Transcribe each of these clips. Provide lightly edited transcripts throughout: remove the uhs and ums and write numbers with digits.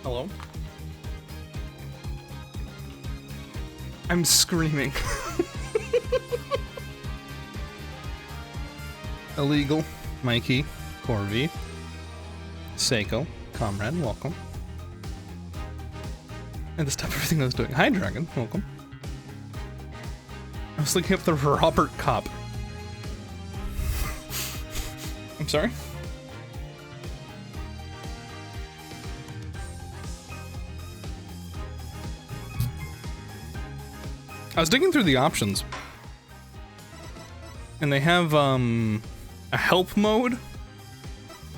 Hello? I'm screaming. Illegal, Mikey, Corvi, Seiko, Comrade, welcome. And to stop everything I was doing. Hi, Dragon, welcome. I was looking up the Robert Cop. I'm sorry? I was digging through the options. And they have, a help mode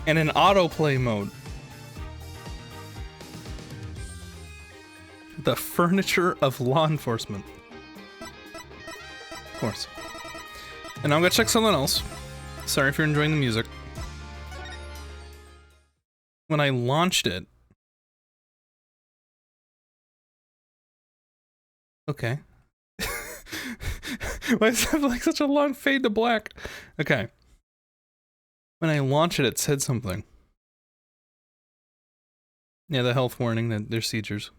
and an autoplay mode. The furniture of law enforcement. Of course. And now I'm gonna check something else. Sorry if you're enjoying the music. When I launched it... Okay. Why does it have like such a long fade to black? Okay. When I launched it, it said something. Yeah, the health warning that there's seizures.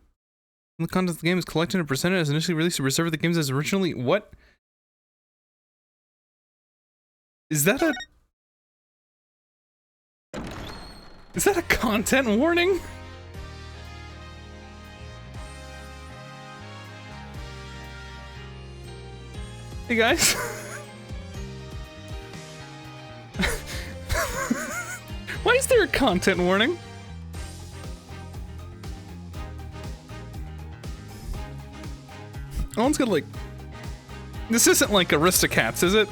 The content of the game is collected and presented as initially released to preserve the games as originally... What? Is that a... Is that a content warning? Hey guys. Why is there a content warning? No one's gonna like... This isn't like Aristocats, is it?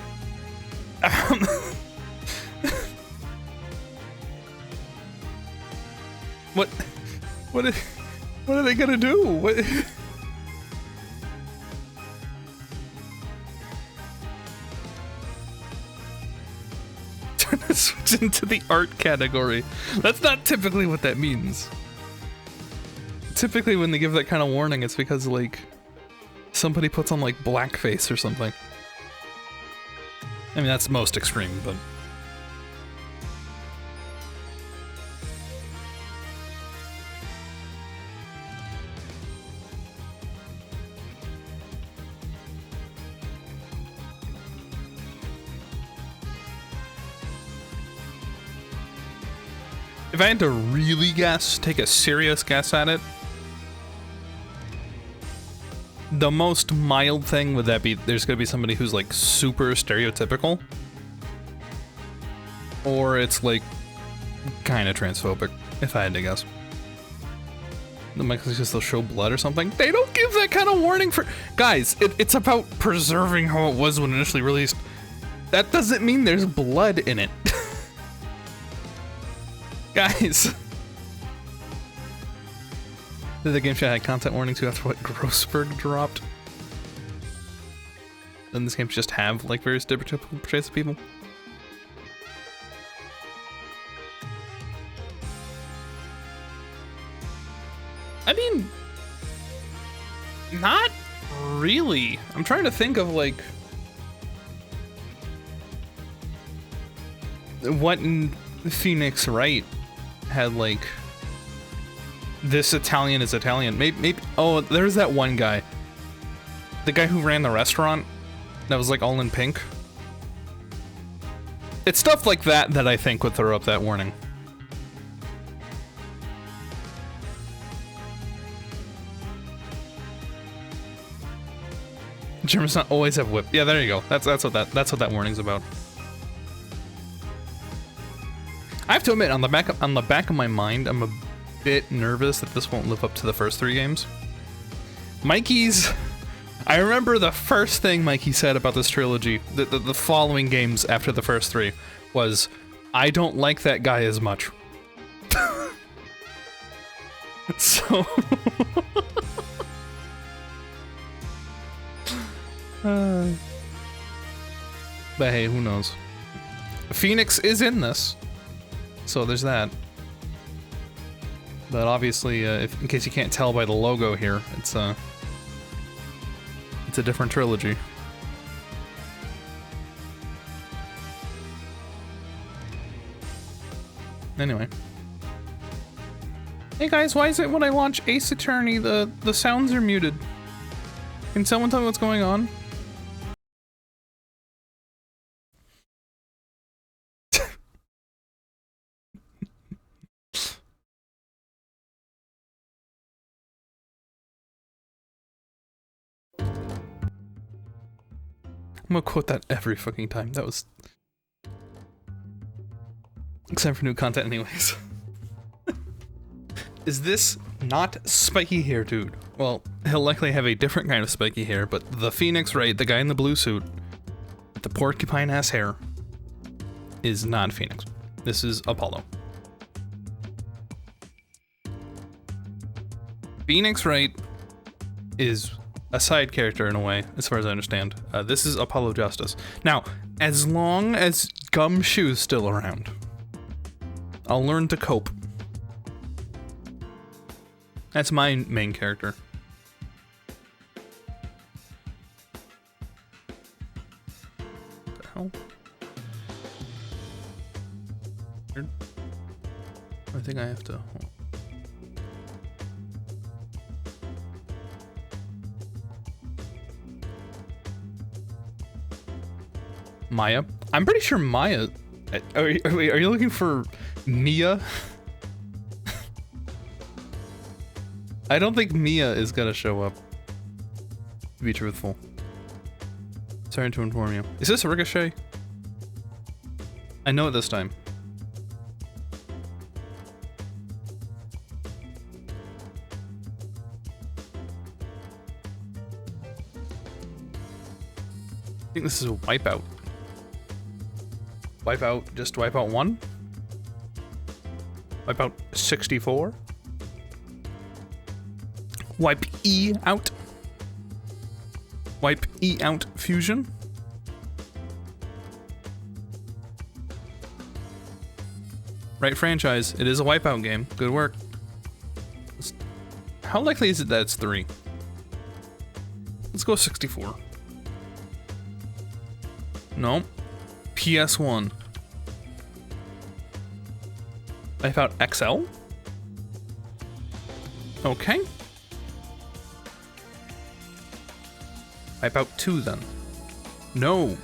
What are they gonna do? What? Turn the switch into the art category. That's not typically what that means. Typically when they give that kind of warning, it's because like somebody puts on like blackface or something. I mean, that's most extreme, but... If I had to really guess, take a serious guess at it, the most mild thing would that be there's gonna be somebody who's like super stereotypical, or it's like kind of transphobic, if I had to guess. The Michael's just they'll show blood or something. They don't give that kind of warning for... Guys, it's about preserving how it was when initially released. That doesn't mean there's blood in it. Guys. The game chat had content warning too after what Grossberg dropped. Then this game just have like various different portraits of people. I mean, not really. I'm trying to think of like what in Phoenix Wright had like this Italian is Italian. Maybe oh, there's that one guy. The guy who ran the restaurant that was like all in pink. It's stuff like that that I think would throw up that warning. Germans not always have whip. Yeah, there you go. That's what that warning's about. I have to admit, on the back of my mind, I'm a bit nervous that this won't live up to the first 3 games. Mikey's... I remember the first thing Mikey said about this trilogy, the following games after the first 3, was, I don't like that guy as much. So... but hey, who knows? Phoenix is in this. So there's that. But obviously, if, in case you can't tell by the logo here, it's a different trilogy. Anyway. Hey guys, why is it when I launch Ace Attorney, the sounds are muted? Can someone tell me what's going on? I'm gonna quote that every fucking time. That was... Except for new content anyways. Is this not spiky hair dude? Well, he'll likely have a different kind of spiky hair, but the Phoenix Wright, the guy in the blue suit, with the porcupine-ass hair, is not Phoenix. This is Apollo. Phoenix Wright is a side character in a way, as far as I understand. This is Apollo Justice. Now, as long as Gumshoe's still around, I'll learn to cope. That's my main character. What the hell? Weird. I think I have to... Maya? I'm pretty sure Maya... Are you looking for Mia? I don't think Mia is gonna show up, to be truthful. Sorry to inform you. Is this a Ricochet? I know it this time. I think this is a Wipeout. Wipeout, just Wipeout 1? Wipeout 64? Wipe E out. Wipe E out fusion. Right franchise. It is a Wipeout game. Good work. How likely is it that it's 3? Let's go 64. No. PS1. Wipeout XL? Okay. Wipeout 2 then. No.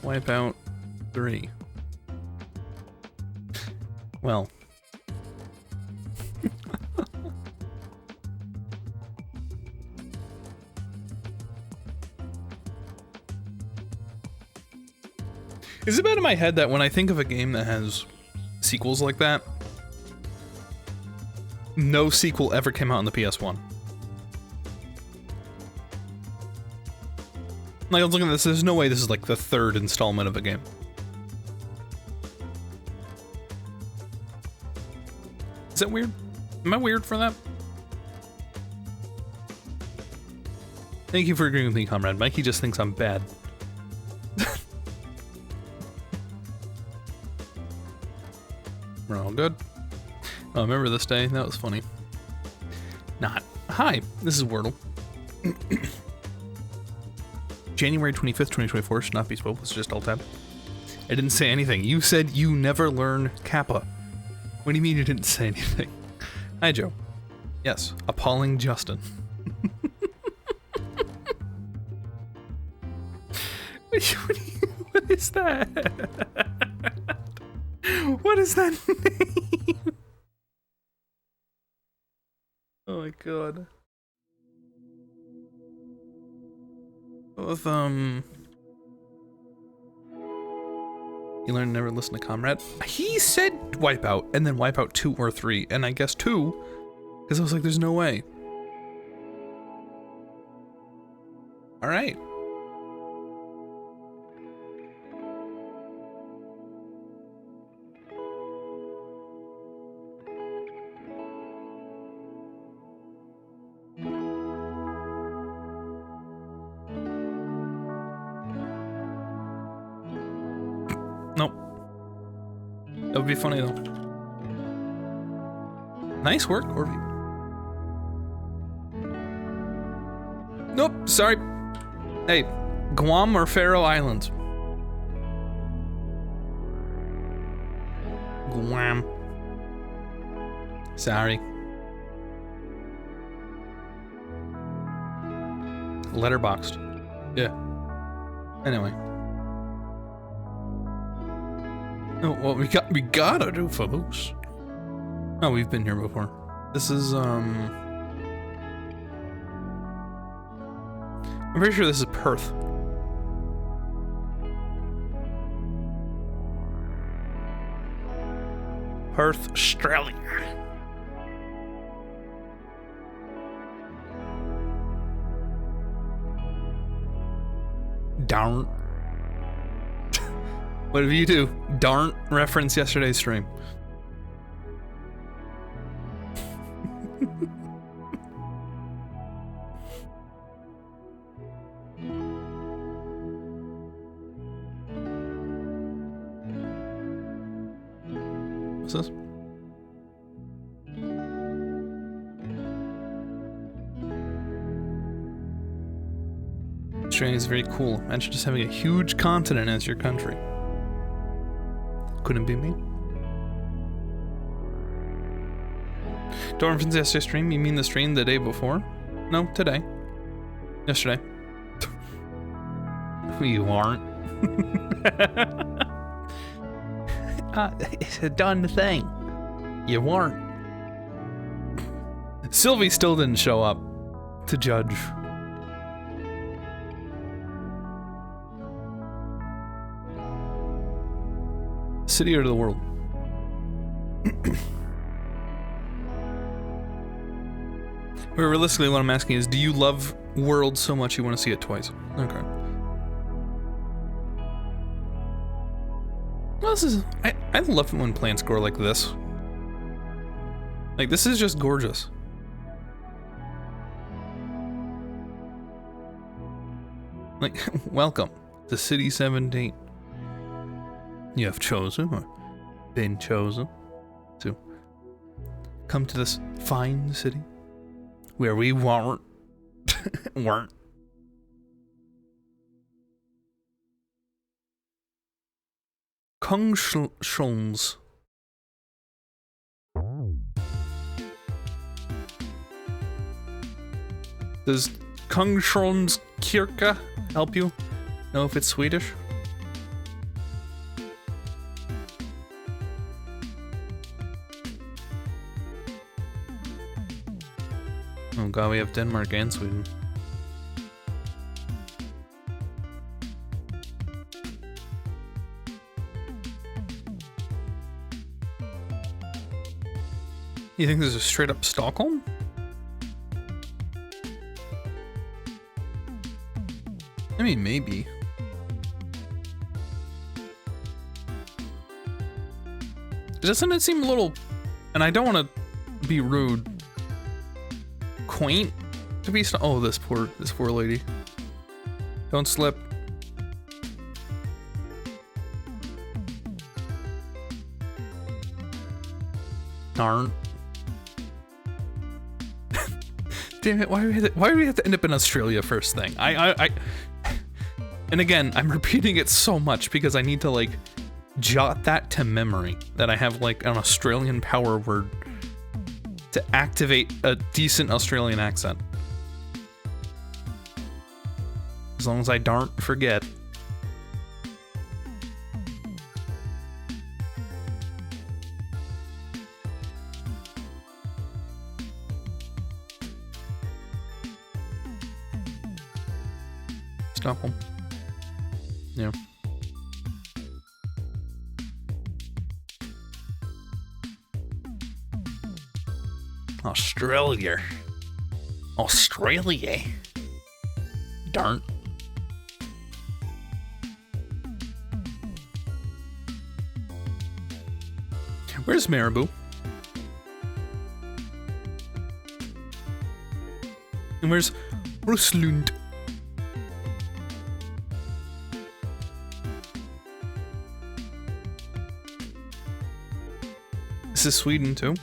Wipeout 3. Well. Is it bad in my head that when I think of a game that has sequels like that, no sequel ever came out on the PS1? Like, I was looking at this, there's no way this is like the 3rd installment of a game. Is that weird? Am I weird for that? Thank you for agreeing with me, comrade. Mikey just thinks I'm bad. We're all good. Oh, remember this day? That was funny. Not. Hi, this is Wordle. January 25th, 2024 should not be spoke. It's just alt tab. I didn't say anything. You said you never learn Kappa. What do you mean you didn't say anything? Hi, Joe. Yes, appalling Justin. What is that? What is that name? Oh my god. With, you learn to never listen to Comrade. He said Wipeout, and then Wipeout 2 or 3, and I guess 2, because I was like, there's no way. Alright. Nope. That would be funny though. Nice work, Corby. Nope, sorry. Hey, Guam or Faroe Islands? Guam. Sorry. Letterboxed. Yeah. Anyway. Oh, what we gotta do for Moose. Oh, we've been here before. This is, I'm pretty sure this is Perth. Perth, Australia. Darn. What did you do? Darn reference yesterday's stream. What's this? Australia is very cool. Imagine just having a huge continent as your country. Couldn't be me. Don't reference yesterday's stream? You mean the stream the day before? No, today. Yesterday. You aren't. It's a done thing. You weren't. Sylvie still didn't show up to judge. City or the world? Realistically, what I'm asking is, do you love World so much you want to see it twice? Okay. Well, this is... I love it when plants grow like this. Like, this is just gorgeous. Like, welcome to City 17. You have chosen, or been chosen, to come to this fine city where we weren't. Kungsholms. Does Kungsholms Kirka help you know if it's Swedish? Oh god, we have Denmark and Sweden. You think this is straight up Stockholm? I mean, maybe. Doesn't it seem a little, and I don't want to be rude, quaint to be oh, this poor lady. Don't slip. Darn. Damn it, why do we have to end up in Australia first thing? And again, I'm repeating it so much because I need to, like, jot that to memory, that I have, like, an Australian power word to activate a decent Australian accent. As long as I don't forget. Stockholm. Yeah. Australia. Australia. Darn. Where's Marabou? And where's Ruslund? This is Sweden too.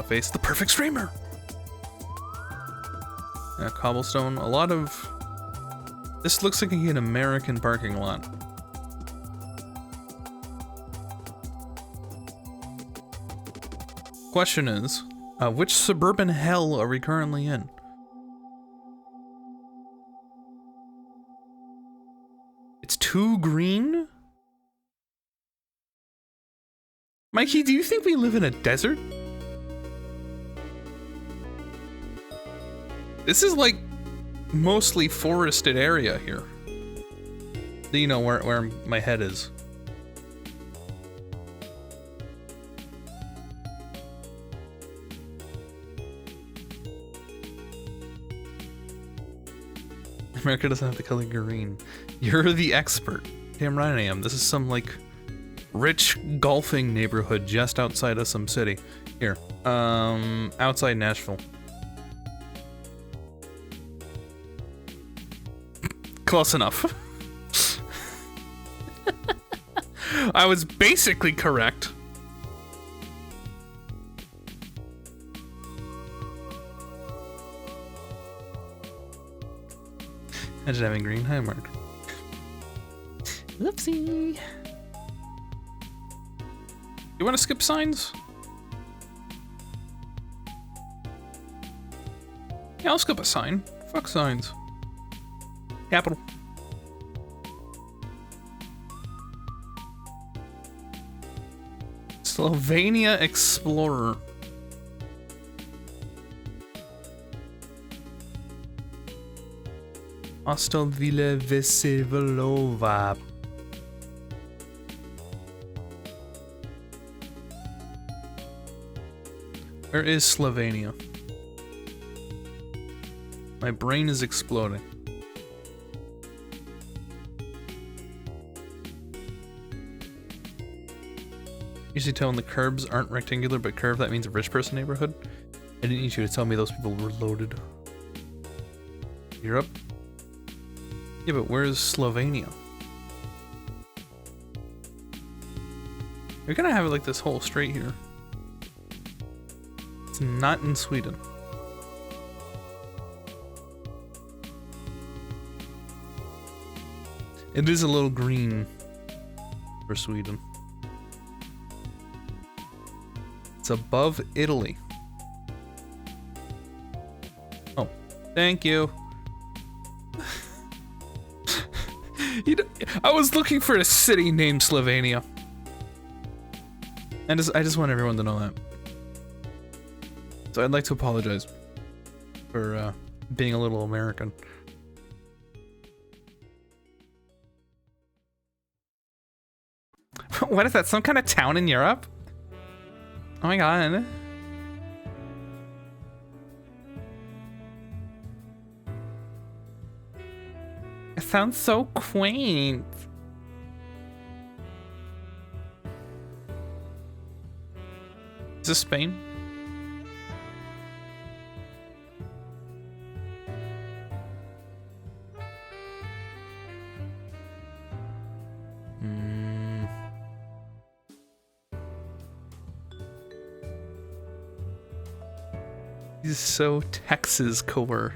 face the perfect streamer. Yeah, cobblestone. A lot of... This looks like an American parking lot. Question is, which suburban hell are we currently in? It's too green? Mikey, do you think we live in a desert? This is like mostly forested area here. You know where my head is. America doesn't have the color green. You're the expert. Damn right I am. This is some like rich golfing neighborhood just outside of some city. Here, outside Nashville. Close enough. I was basically correct. Imagine having green. Hi, Mark. Whoopsie. You want to skip signs? Yeah, I'll skip a sign. Fuck signs. Capital. Slovenia Explorer. Ostovile Vesevolova. Where is Slovenia? My brain is exploding. Usually tell when the curbs aren't rectangular but curved, that means a rich person neighborhood. I didn't need you to tell me those people were loaded. Europe? Yeah, but where's Slovenia? You're gonna have it like this whole straight here. It's not in Sweden. It is a little green for Sweden. It's above Italy. Oh, thank you. You know, I was looking for a city named Slovenia. And I just want everyone to know that. So I'd like to apologize for being a little American. What is that? Some kind of town in Europe? Oh my god. It sounds so quaint. Is this Spain? He's so Texas core.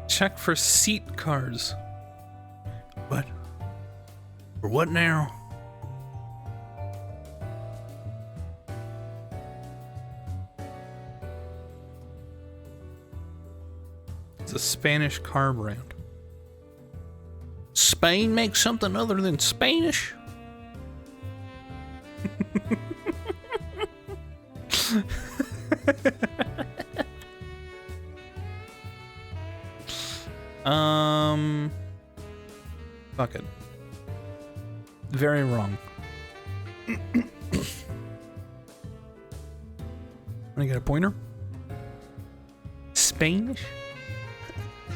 Check for seat cars. What? For what now? It's a Spanish car brand. Spain makes something other than Spanish? Fuck it. Very wrong. Wanna get a pointer? Spanish?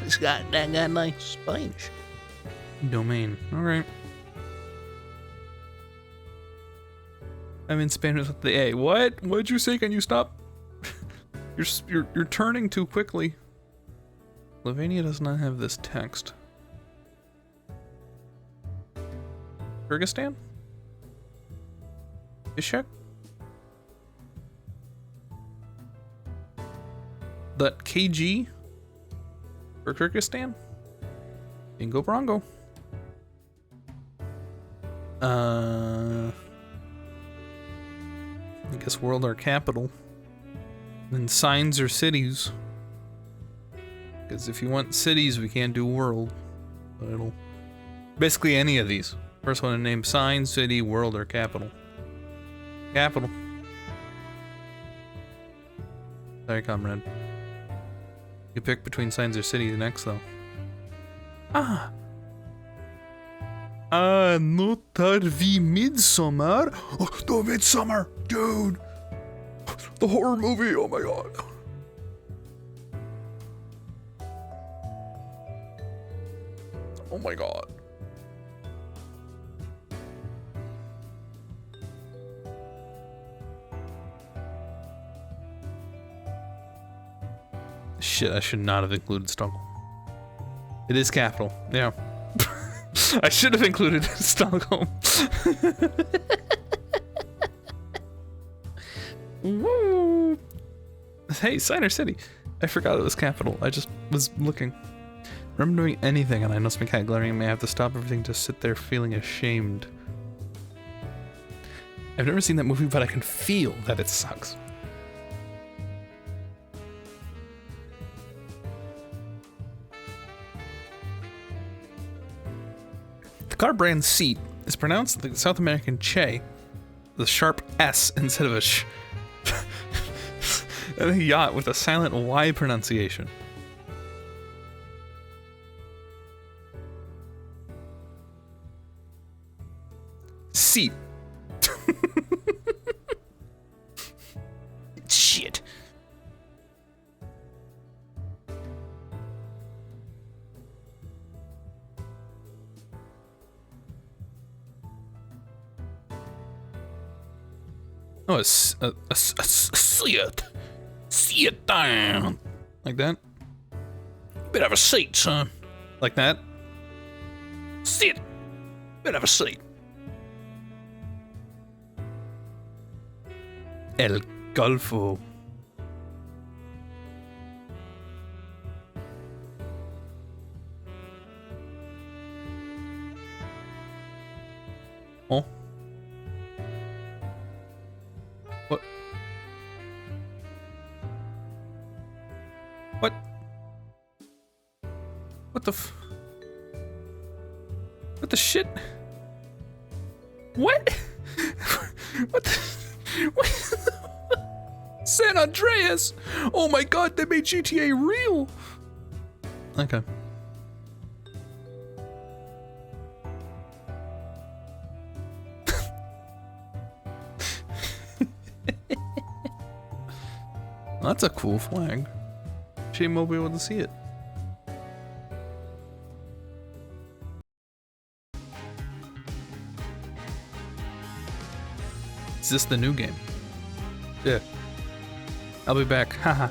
This guy, that guy likes Spanish. Domain. Alright. I'm in Spanish with the A. What? What'd you say? Can you stop? You're turning too quickly. Slovenia does not have this text. Kyrgyzstan? Bishkek? That KG for Kyrgyzstan? Bingo Brongo. I guess world our capital. Then signs or cities. Because if you want cities, we can't do world. It'll basically any of these. First one to name sign, city, world, or capital. Capital. Sorry, comrade. You pick between signs or city next, though. Ah! Notar vi Midsommar? Oh, the Midsommar! Dude! The horror movie, oh my god. Oh my god. Shit, I should not have included Stockholm. It is capital, yeah. I should have included Stockholm. Woo! Hey, Signer City. I forgot it was capital. I just was looking. Remember doing anything and I noticed my cat glaring at me. I have to stop everything to sit there feeling ashamed. I've never seen that movie, but I can feel that it sucks. The car brand seat is pronounced the South American che, the sharp S instead of a sh. And a yacht with a silent Y pronunciation. Seat. Shit. Oh, a seat. Sit down. Like that? Better have a seat, son. Like that? Sit. Better have a seat. El Golfo. Oh. What? What? What the f... What the shit? What? What the... What? San Andreas! Oh my god, they made GTA real! Okay. That's a cool flag. Shame we'll be able to see it. Is this the new game? Yeah. I'll be back. Haha.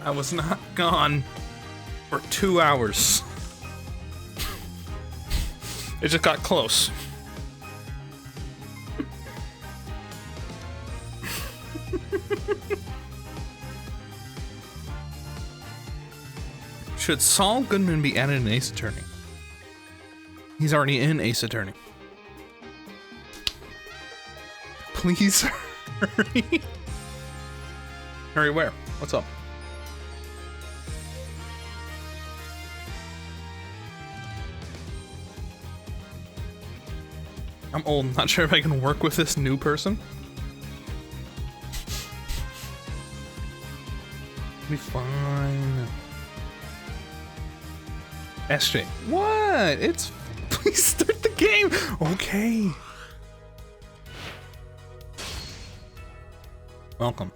I was not gone for 2 hours. It just got close. Should Saul Goodman be added in Ace Attorney? He's already in Ace Attorney. Please hurry. Hurry where? What's up? I'm old, not sure if I can work with this new person. Be fine. SJ. What? It's... Please start the game! Okay. Welcome.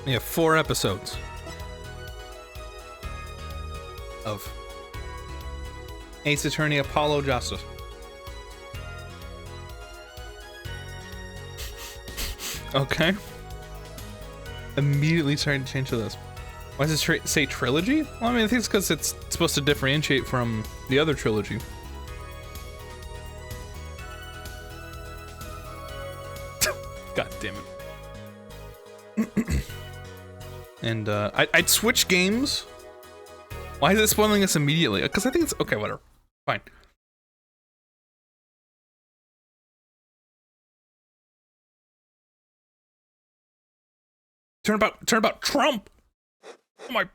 We have 4 episodes of Ace Attorney Apollo Justice. Okay. Immediately starting to change to this. Why does it say trilogy? Well, I mean, I think it's because it's supposed to differentiate from the other trilogy. God damn it. And I'd switch games. Why is it spoiling us immediately? Because I think it's okay, whatever. Fine. Turn about Trump. Oh my.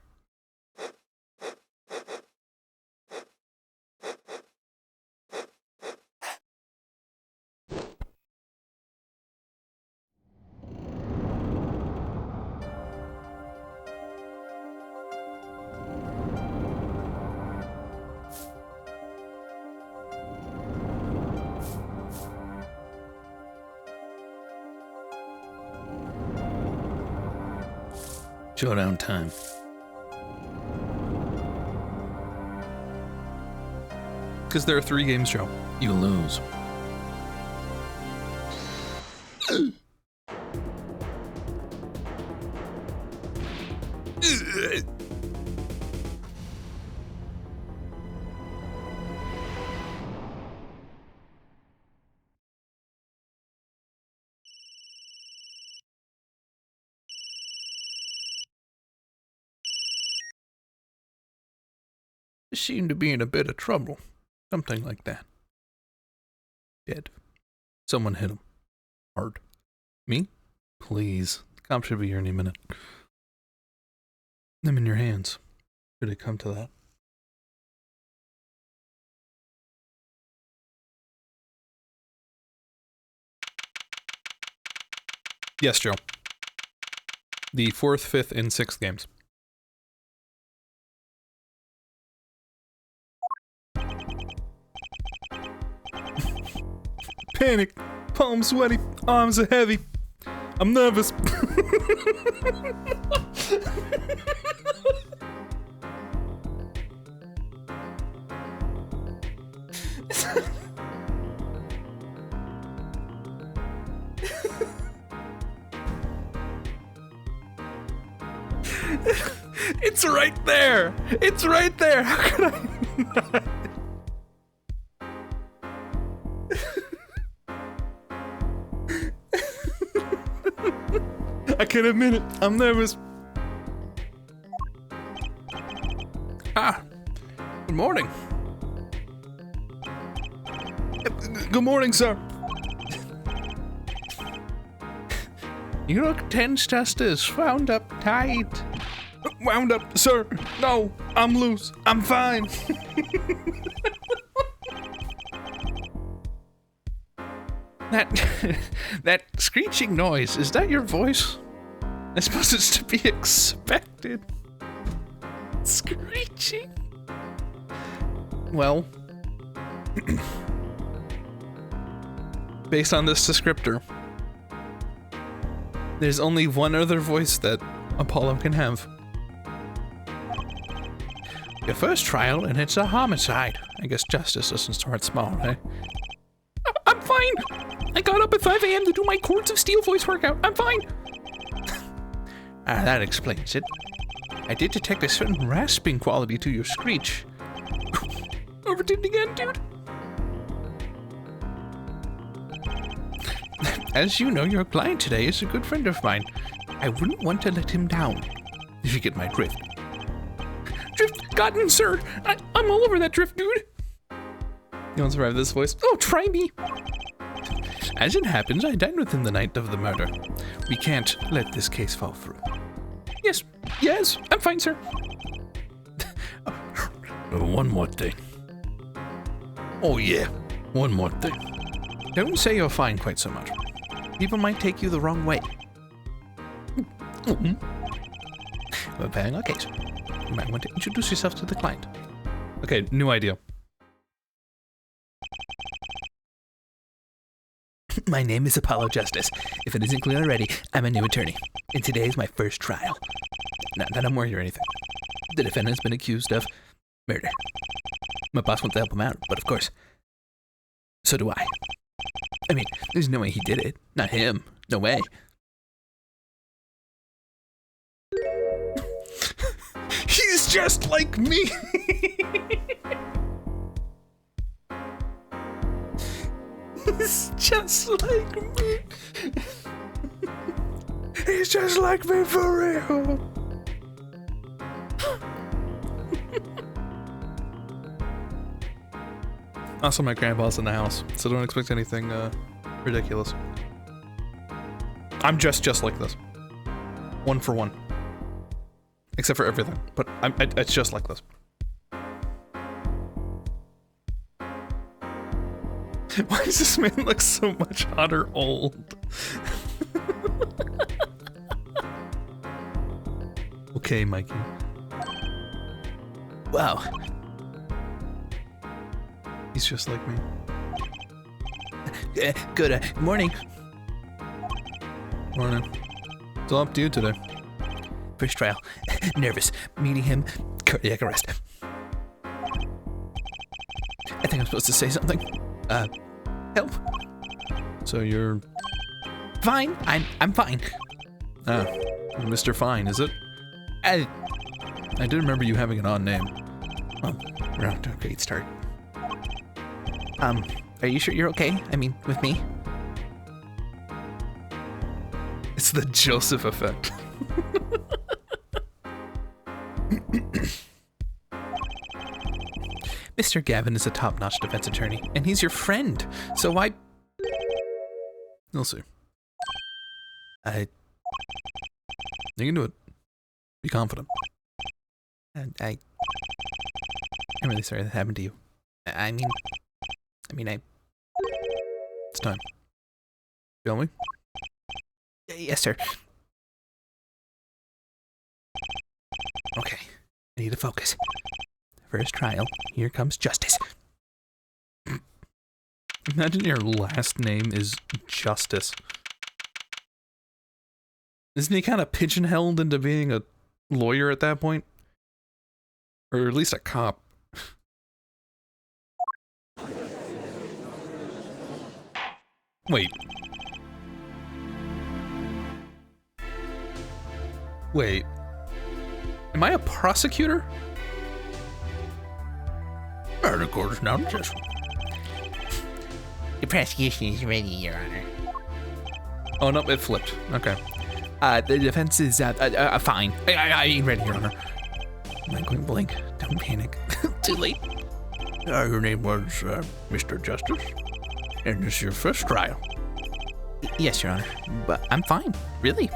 Showdown time. Because there are 3 games, Joe. You lose. Seem to be in a bit of trouble. Something like that. Dead. Someone hit him. Hard. Me? Please. The cop should be here any minute. I'm in your hands. Should it come to that? Yes, Joe. The 4th, 5th, and 6th games. Panic, palms sweaty, arms are heavy. I'm nervous. It's right there. It's right there. How could I not? I can admit it. I'm nervous. Ah. Good morning. Good morning, sir. You look tense, Justice. Wound up tight. Wound up, sir. No, I'm loose. I'm fine. That screeching noise, is that your voice? I suppose it's to be expected. Screeching. Well, based on this descriptor, there's only one other voice that Apollo can have. Your first trial, and it's a homicide. I guess justice doesn't start small, eh? I'm fine. I got up at 5 a.m. to do my Chords of Steel voice workout. I'm fine. That explains it. I did detect a certain rasping quality to your screech. Overdid it again, dude. As you know, your client today is a good friend of mine. I wouldn't want to let him down, if you get my drift. Drift gotten, sir. I'm all over that drift, dude. You won't survive this voice? Oh, try me. As it happens, I dined with him the night of the murder. We can't let this case fall through. Yes, I'm fine, sir. One more thing. Oh yeah, one more thing. Don't say you're fine quite so much. People might take you the wrong way. We're paying our case. You might want to introduce yourself to the client. Okay, new idea. My name is Apollo Justice. If it isn't clear already, I'm a new attorney, and today is my first trial. Not that I'm worried or anything. The defendant has been accused of murder. My boss wants to help him out, but of course, so do I. I mean, there's no way he did it. Not him. No way. He's just like me! He's just like me. He's just like me for real. Also, my grandpa's in the house, so don't expect anything ridiculous. I'm just like this. One for one. Except for everything, but it's just like this. Why does this man look so much hotter old? Okay, Mikey. Wow. He's just like me. Good morning. Morning. What's up to you today? First trial. Nervous. Meeting him. Cardiac arrest. I think I'm supposed to say something. Help. So you're fine. I'm fine. Mr. Fine, is it? I did remember you having an odd name. Well, we're off to a great start. Are you sure you're okay? I mean, with me? It's the Joseph effect. Mr. Gavin is a top-notch defense attorney, and he's your friend, so why... You'll see. You can do it. Be confident. And I'm really sorry that happened to you. I mean, it's time. Shall we? Yes, sir. Okay, I need to focus. First trial, here comes justice. Imagine your last name is Justice. Isn't he kind of pigeonholed into being a lawyer at that point? Or at least a cop. Wait. Wait. Am I a prosecutor? The court is now just. The prosecution is ready, Your Honor. Oh no, it flipped. Okay. The defense is fine. I mean ready, Your Honor. I'm not going blink. Don't panic. Too late. Your name was Mr. Justice, and this is your first trial. Yes, Your Honor. But I'm fine. Really.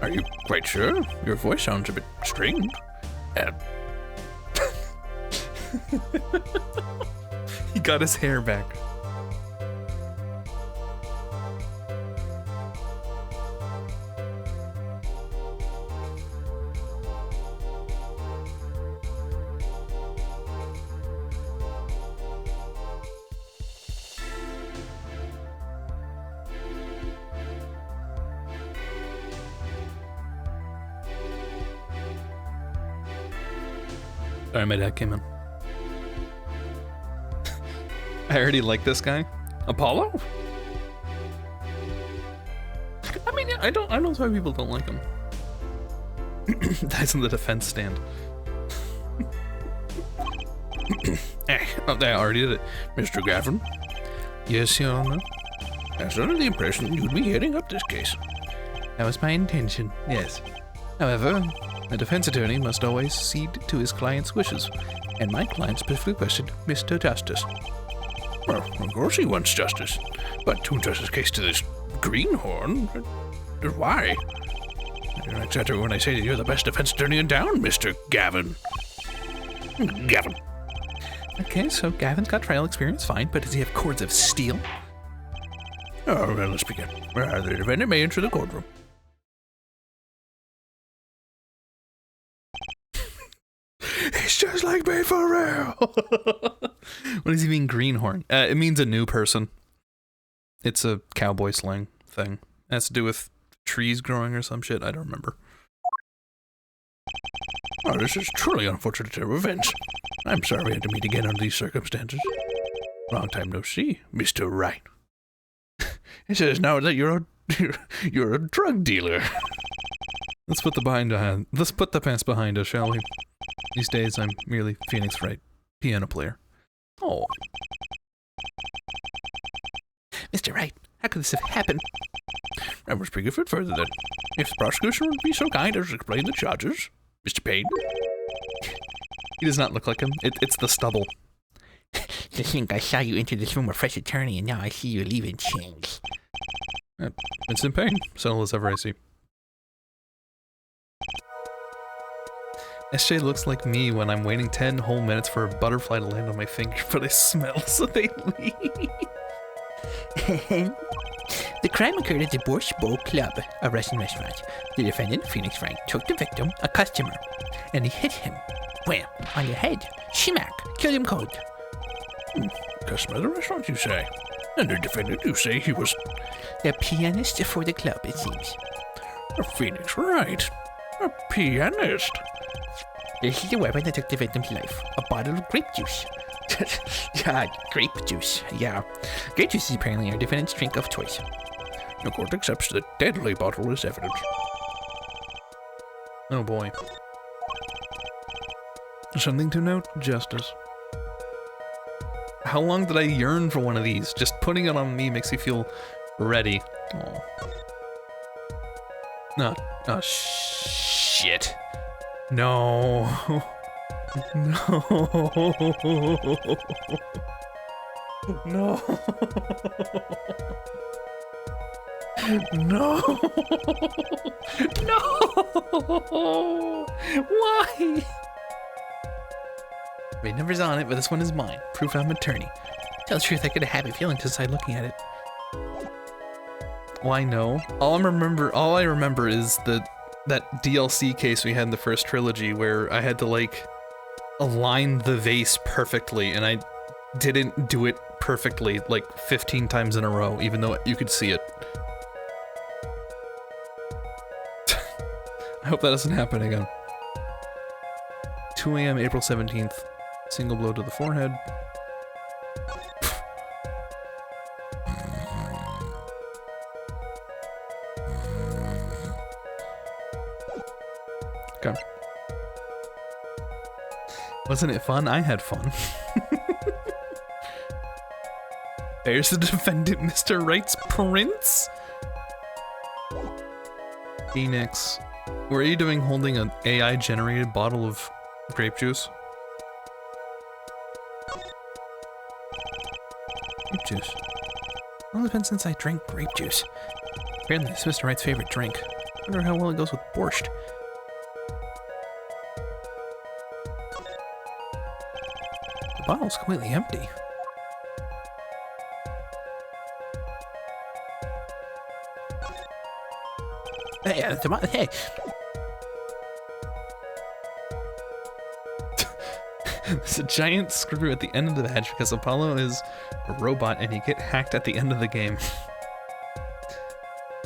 Are you quite sure? Your voice sounds a bit strained. He got his hair back. Sorry, my dad came in. I already like this guy. Apollo? I don't know why people don't like him. That's in the defense stand. Oh, I already did it. Mr. Gavin? Yes, Your Honor. I was under the impression you'd be heading up this case. That was my intention, yes. However, a defense attorney must always cede to his client's wishes, and my client specifically requested Mr. Justice. Well, of course he wants justice, but to entrust his case to this greenhorn? Why? You're not exaggerating when I say that you're the best defense attorney in town, Mr. Gavin. Gavin. Okay, so Gavin's got trial experience, fine, but does he have cords of steel? Oh, well, let's begin. The defendant may enter the courtroom. It's just like me for real. What does he mean, greenhorn? It means a new person. It's a cowboy slang thing. It has to do with trees growing or some shit. I don't remember. Oh, this is truly unfortunate turn of events. I'm sorry we had to meet again under these circumstances. Long time no see, Mr. Wright. It says now that you're a drug dealer. Let's put the past behind us, shall we? These days, I'm merely Phoenix Wright, piano player. Oh. Mr. Wright, how could this have happened? I must bring it further then. If the prosecution would be so kind as to explain the charges, Mr. Payne. He does not look like him. It's the stubble. To think I saw you enter this room a fresh attorney, and now I see you leave in chains. Vincent Payne, subtle as ever I see. SJ looks like me when I'm waiting 10 whole minutes for a butterfly to land on my finger, but I smell, so they leave. The crime occurred at the Borscht Bowl Club, a Russian restaurant. The defendant, Phoenix Wright, took the victim, a customer, and he hit him. Wham! On the head. Shimak! Killed him cold. Customer of the restaurant, you say? And the defendant, you say he was... The pianist for the club, it seems. A Phoenix Wright? A pianist? This is the weapon that took the victim's life. A bottle of grape juice. Grape juice. Yeah. Grape juice is apparently our defendant's drink of choice. The court accepts the deadly bottle as evidence. Oh boy. Something to note, Justice. How long did I yearn for one of these? Just putting it on me makes me feel ready. Oh. No. Oh, shit. No. No. No. No. No. Why? My number's on it, but this one is mine. Proof I'm an attorney. Tell the truth, I get a happy feeling just by looking at it. Why no? All I remember is that DLC case we had in the first trilogy where I had to like align the vase perfectly, and I didn't do it perfectly like 15 times in a row, even though you could see it. I hope that doesn't happen again. 2 a.m. April 17th. Single blow to the forehead. Okay. Wasn't it fun? I had fun. There's the defendant, Mr. Wright's prince. Phoenix. What are you doing holding an AI-generated bottle of grape juice? Grape juice. Well, it's been since I drank grape juice. Apparently, it's Mr. Wright's favorite drink. I wonder how well it goes with borscht. The bottle's completely empty. Hey, hey. There's a giant screw at the end of the badge because Apollo is a robot and you get hacked at the end of the game.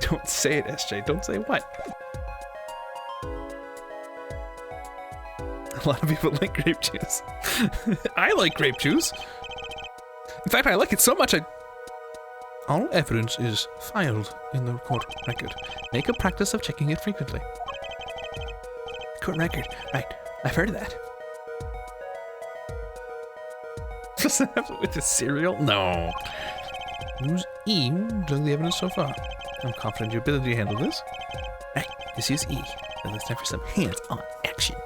Don't say it, SJ. Don't say what? A lot of people like grape juice. I like grape juice. In fact, I like it so much All evidence is filed in the court record. Make a practice of checking it frequently. Court record. Right. I've heard of that. Does that have with the cereal? No. Use E to the evidence so far. I'm confident in your ability to handle this. Right. Just use E. And it's time for some hands-on action.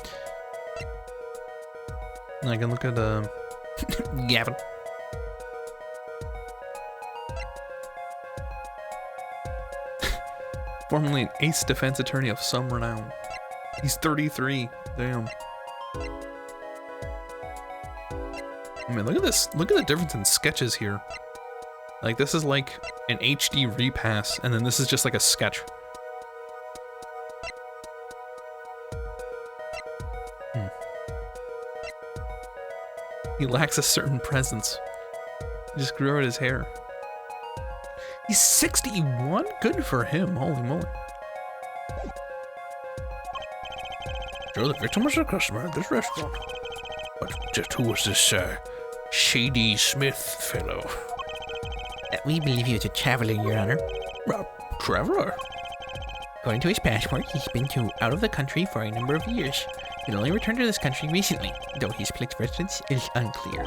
I can look at Gavin. Formerly an ace defense attorney of some renown. He's 33. Damn. I mean, look at this. Look at the difference in sketches here. Like, this is like an HD repass, and then this is just like a sketch. He lacks a certain presence. He just grew out his hair. He's 61? Good for him. Holy moly. Sure, the victim was a customer at this restaurant. But just who was this, Shady Smith fellow? We believe he was a traveler, Your Honor. A traveler? According to his passport, he's been out of the country for a number of years. He'd only returned to this country recently, though his place of residence is unclear.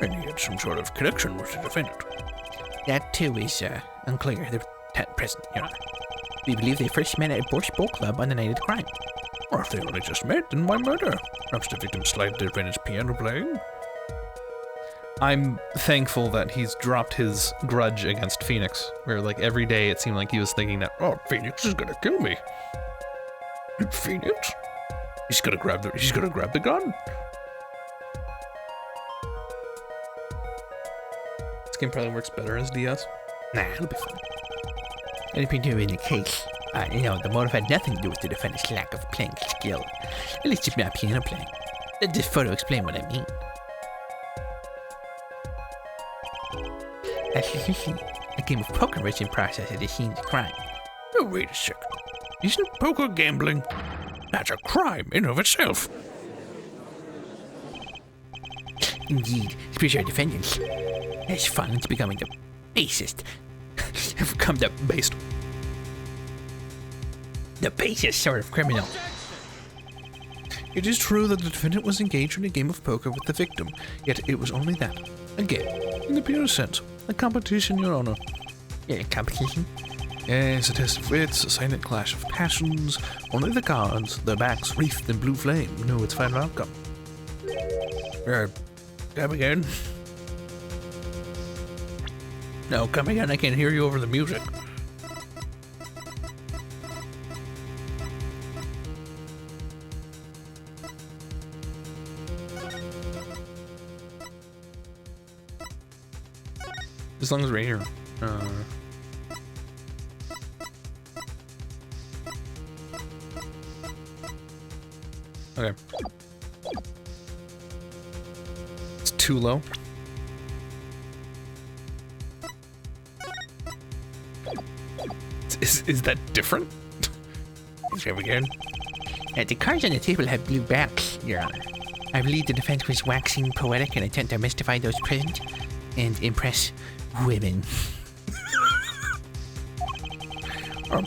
And he had some sort of connection with the defendant. That too is unclear at present, Your Honor. We believe they first met at a Borscht Bowl Club on the night of the crime. Or if they only just met, then why murder? Perhaps the victim slighted the defendant's piano playing? I'm thankful that he's dropped his grudge against Phoenix, where like every day it seemed like he was thinking that, Oh, Phoenix is gonna kill me. Phoenix? He's gonna grab the gun. this game probably works better as DS. Nah, it'll be fine. Anything to do in the case, the motive had nothing to do with the defendant's lack of playing skill. At least if not piano playing. Let this photo explain what I mean. As you can see, a game of poker was in process at the scene of the crime. Oh, wait a second. Isn't poker gambling? That's a crime in of itself. Indeed, spiritual defendants has fallen into becoming the basest. Have become the basest sort of criminal. It is true that the defendant was engaged in a game of poker with the victim, yet it was only that. A game, in the purest sense. A competition, Your Honor. Yeah, competition? Yes, a test of wits, a silent clash of passions. Only the cards, their backs wreathed in blue flame, know its final outcome. Come again? No, come again. I can't hear you over the music. As long as we're here. Okay. It's too low. Is that different? Come again? The cards on the table have blue backs, Your Honor. I believe the defense was waxing poetic in an attempt to mystify those present and impress women.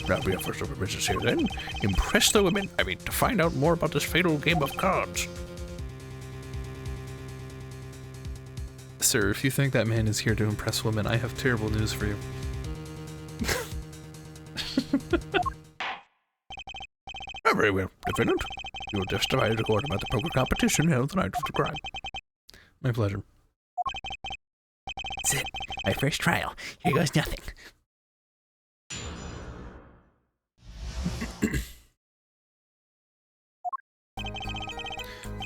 Now we have first order business here then. Impress the women. I mean, to find out more about this fatal game of cards. Sir, if you think that man is here to impress women, I have terrible news for you. Very well, defendant. You will testify to the court about the poker competition held the night of the crime. My pleasure. That's it. My first trial. Here goes nothing.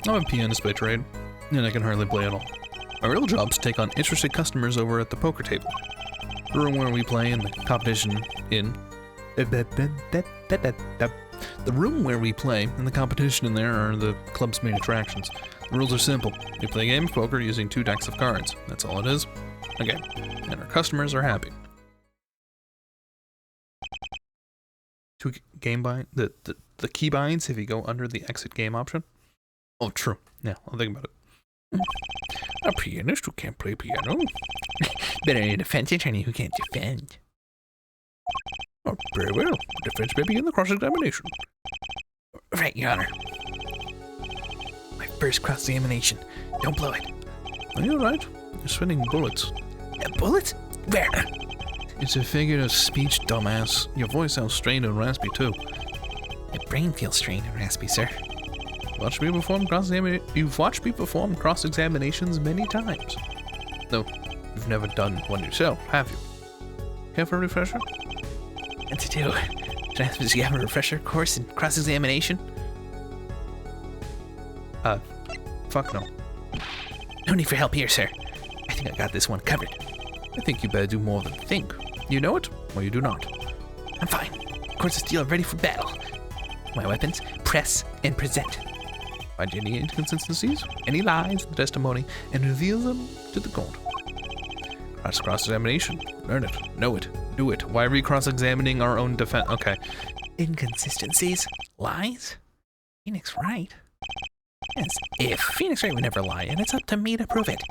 I'm a pianist by trade, and I can hardly play at all. My real job is to take on interested customers over at the poker table. The room where we play and the competition in... The room where we play and the competition in there are the club's main attractions. The rules are simple. We play a game of poker using 2 decks of cards. That's all it is. Okay. And our customers are happy. 2 game bind... The key binds if you go under the exit game option. Oh, true. Yeah, I'll think about it. A pianist who can't play piano? Better than a defense attorney who can't defend. Oh, very well. Defense may begin the cross-examination. Right, Your Honor. My first cross-examination. Don't blow it. Are you alright? You're sweating bullets. Bullets? Where? It's a figure of speech, dumbass. Your voice sounds strained and raspy, too. My brain feels strained and raspy, sir. You've watched me perform cross-examinations many times. No, you've never done one yourself, have you? Care for a refresher? What to do? Does you have a refresher course in cross-examination? Fuck no. No need for help here, sir. I think I got this one covered. I think you better do more than think. You know it, or you do not. I'm fine. Course of steel ready for battle. My weapons, press and present. Find any inconsistencies, any lies in the testimony, and reveal them to the court. That's cross-examination. Learn it, know it, do it. Why are we cross-examining our own defense? Okay. Inconsistencies? Lies? Phoenix Wright? As if Phoenix Wright would never lie, and it's up to me to prove it.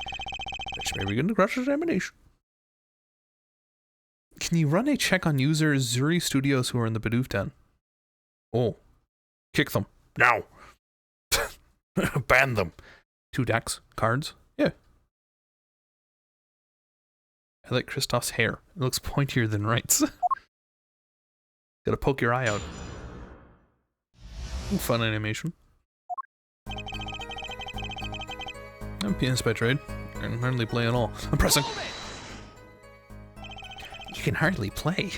Let's maybe begin the cross-examination. Can you run a check on user Zuri Studios who are in the Bidoof Den? Oh. Kick them. Now. Ban them. 2 decks? Cards? Yeah. I like Kristoff's hair. It looks pointier than Wright's. Gotta poke your eye out. Fun animation. I'm pianist by trade. I can hardly play at all. I'm pressing. You can hardly play.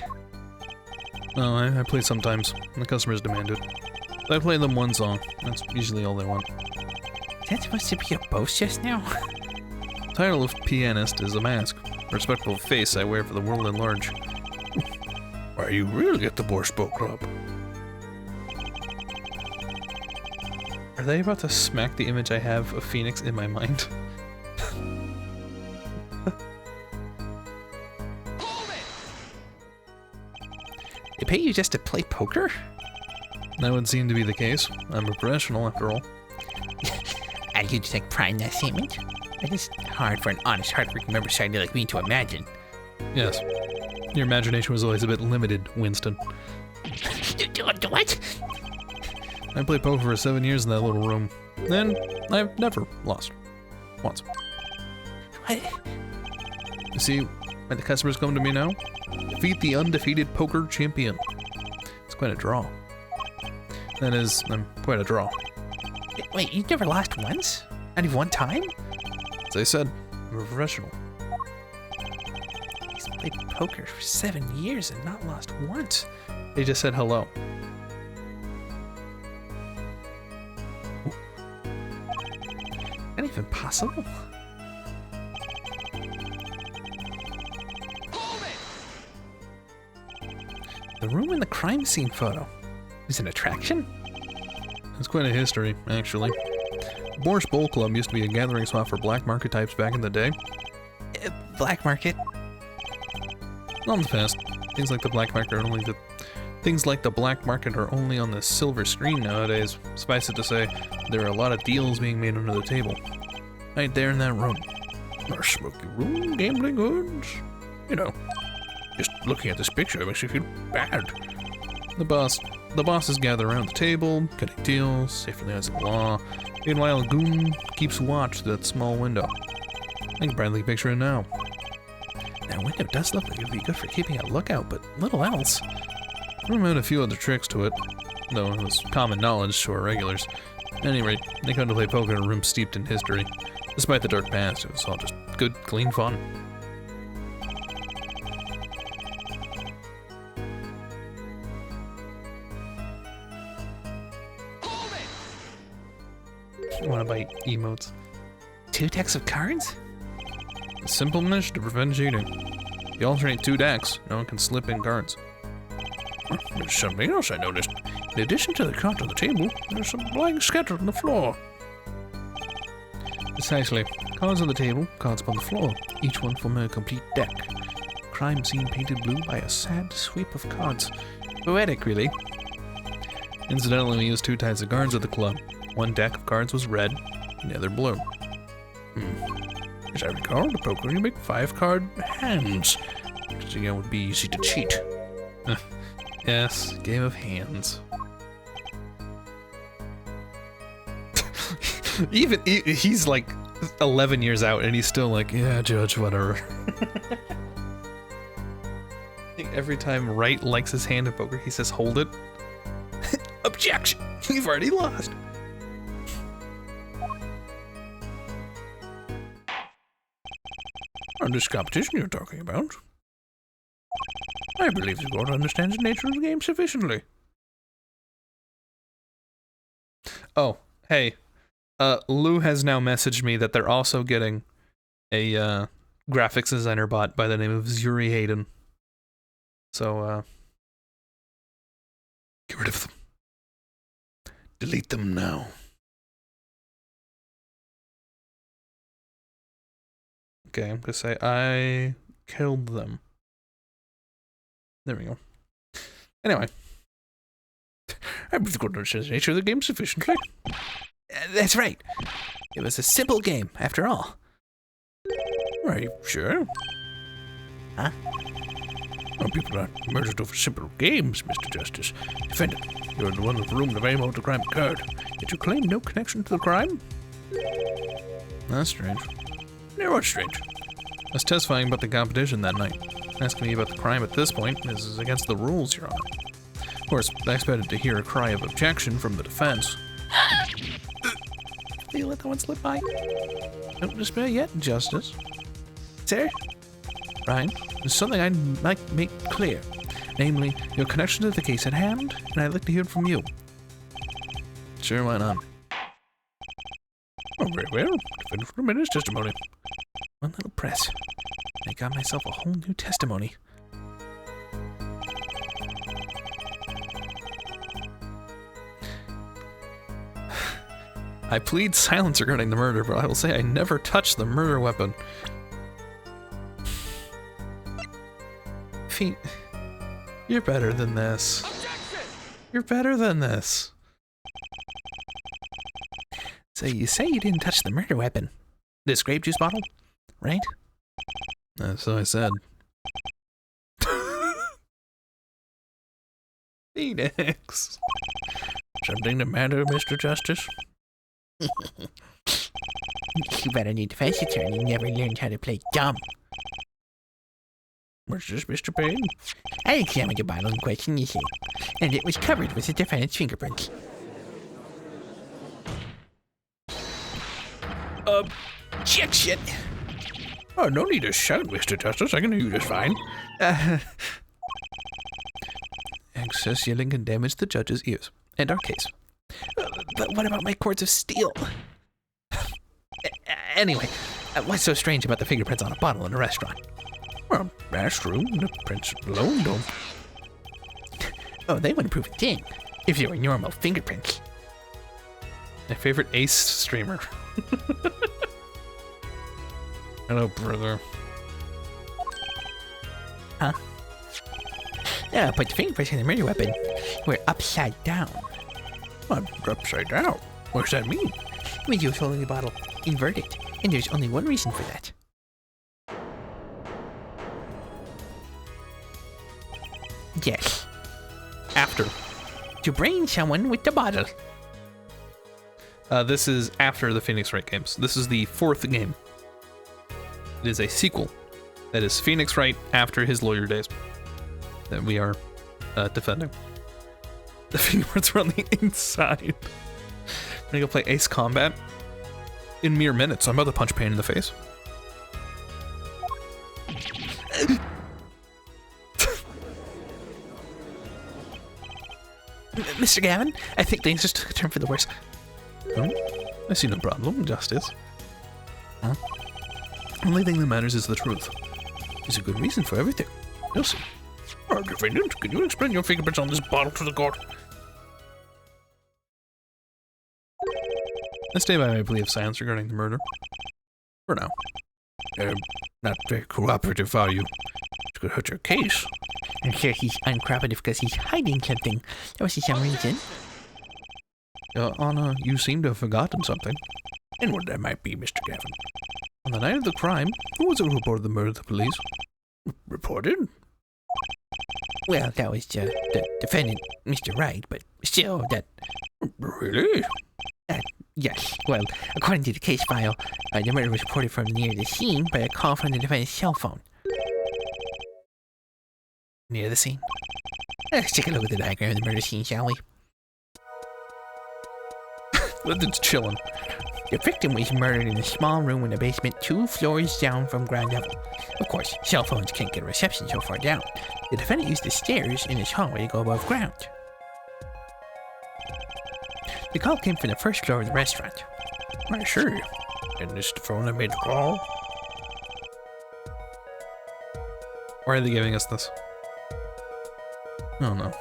No, I play sometimes. The customers demand it. I play them one song. That's usually all they want. Is that supposed to be a boast just now? The title of pianist is a mask. A respectable face I wear for the world at large. Why, you really at the Borscht Boat Club? Are they about to smack the image I have of Phoenix in my mind? They pay you just to play poker? That would seem to be the case. I'm a professional, after all. I do take pride in that statement. It is hard for an honest, hardworking member society like me to imagine. Yes. Your imagination was always a bit limited, Winston. What? I played poker for 7 years in that little room. And I've never lost. Once. What? You see, when the customers come to me now, defeat the undefeated poker champion. It's quite a draw. That is, I'm quite a draw. Wait, you never lost once? Not even one time? As I said, I'm a professional. He's played poker for 7 years and not lost once. They just said hello. Not even possible? The room in the crime scene photo is an attraction? It's quite a history, actually. Borscht Bowl Club used to be a gathering spot for black market types back in the day. Black market? Not in the past. Things like the black market are only on the silver screen nowadays. Suffice it to say, there are a lot of deals being made under the table. Right there in that room. Our smoky room, gambling hoods. You know, just looking at this picture makes you feel bad. The bosses gather around the table, cutting deals, safe from the eyes of the law. Meanwhile, Goon keeps watch through that small window. I can practically picture it now. That window does look like it would be good for keeping a lookout, but little else. The room had a few other tricks to it, though it was common knowledge to our regulars. At any rate, they come to play poker in a room steeped in history. Despite the dark past, it was all just good, clean fun. I want to buy emotes. 2 decks of cards? A simple niche to prevent cheating. You alternate 2 decks, no one can slip in cards. There's something else I noticed. In addition to the cards on the table, there's some blanks scattered on the floor. Precisely. Cards on the table, cards upon the floor, each one forming a complete deck. Crime scene painted blue by a sad sweep of cards. Poetic, really. Incidentally, we used 2 types of cards at the club. One deck of cards was red, and the other blue. As I recall, the poker you make 5-card hands. Because again, it would be easy to cheat. Yes, game of hands. He's like 11 years out and he's still like, yeah, Judge, whatever. I think every time Wright likes his hand in poker, he says, hold it. Objection! You've already lost. On this competition you're talking about, I believe the court understands the nature of the game sufficiently. Oh, hey. Lou has now messaged me that they're also getting a graphics designer bot by the name of Zuri Hayden. So, get rid of them. Delete them now. Okay, I'm gonna say I killed them. There we go. Anyway. I believe the court understands the nature of the game sufficiently. That's right. It was a simple game, after all. Are you sure? Huh? Well, people aren't murdered over simple games, Mr. Justice. Defendant, you're the one with the room the very moment the crime occurred. Yet you claim no connection to the crime? That's strange. Yeah, what's strange? I was testifying about the competition that night. Asking me about the crime at this point is against the rules, Your Honor. Of course, I expected to hear a cry of objection from the defense. You let that one slip by? Don't despair yet, Justice. Sir? Ryan, there's something I'd like to make clear. Namely, your connection to the case at hand, and I'd like to hear it from you. Sure, why not? Oh, very well. Defend for a minute's testimony. One little press. I got myself a whole new testimony. I plead silence regarding the murder, but I will say I never touched the murder weapon. Fiend, you're better than this. You're better than this. So you say you didn't touch the murder weapon? This grape juice bottle? Right? So I said. Phoenix. Something the matter, Mr. Justice? You better need defense attorney never learned how to play dumb. What's this, Mr. Payne? I examined the bottle in question, you see, and it was covered with the defendant's fingerprints. Objection! Oh, no need to shout, Mr. Justice. I can hear you just fine. Excess yelling can damage the judge's ears. And our case. But what about my cords of steel? Anyway, what's so strange about the fingerprints on a bottle in a restaurant? Well, that's true. The prints alone don't. Oh, they wouldn't prove a thing if they were normal fingerprints. My favorite Ace streamer. Hello, brother. Huh? But the fingerprints in the murder weapon were upside down. I'm upside down. What does that mean? It means you was holding the bottle inverted, and there's only one reason for that. Yes. After. To brain someone with the bottle. This is after the Phoenix Wright games. This is the 4th game. It is a sequel. That is Phoenix Wright after his lawyer days. That we are defending. The fingerprints were on the inside. I'm gonna go play Ace Combat in mere minutes. So I'm about to punch Payne in the face. Mr. Gavin, I think things just took a turn for the worse. Oh, I see no problem, Justice. Huh? Only thing that matters is the truth. There's a good reason for everything. Yes. Our defendant, can you explain your fingerprints on this bottle to the court? I stay by my plea of silence regarding the murder. For now. Not very cooperative, are you? It could hurt your case. I'm sure he's uncooperative because he's hiding something. That was for some reason. Anna, you seem to have forgotten something. And what that might be, Mr. Gavin? On the night of the crime, who was it who reported the murder to the police? Reported? Well, that was the defendant, Mr. Wright, but still, that... Really? Yes, well, according to the case file, the murder was reported from near the scene by a call from the defendant's cell phone. Near the scene? Let's take a look at the diagram of the murder scene, shall we? It's chilling. The victim was murdered in a small room in the basement 2 floors down from ground level. Of course, cell phones can't get a reception so far down. The defendant used the stairs in his hallway to go above ground. The call came from the first floor of the restaurant. I see. And this the phone that made the call? Why are they giving us this? Oh no.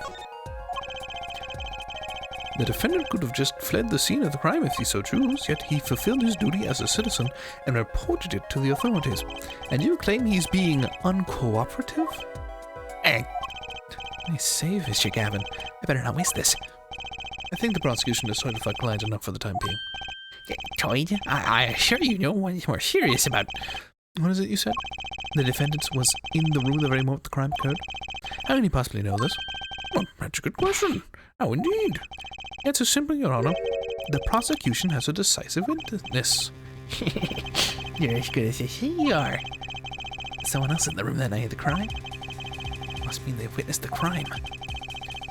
The defendant could have just fled the scene of the crime if he so chose, yet he fulfilled his duty as a citizen and reported it to the authorities. And you claim he's being uncooperative? Nice save, Mr. Gavin. I better not waste this. I think the prosecution has certified clients enough for the time being. Toyd, I assure you no one is more serious about... What is it you said? The defendant was in the room the very moment the crime occurred? How can he possibly know this? Well, that's a good question. How indeed? Answer simply, Your Honor. The prosecution has a decisive witness. You're as good as they say you are. Someone else in the room that night of the crime? Must mean they've witnessed the crime.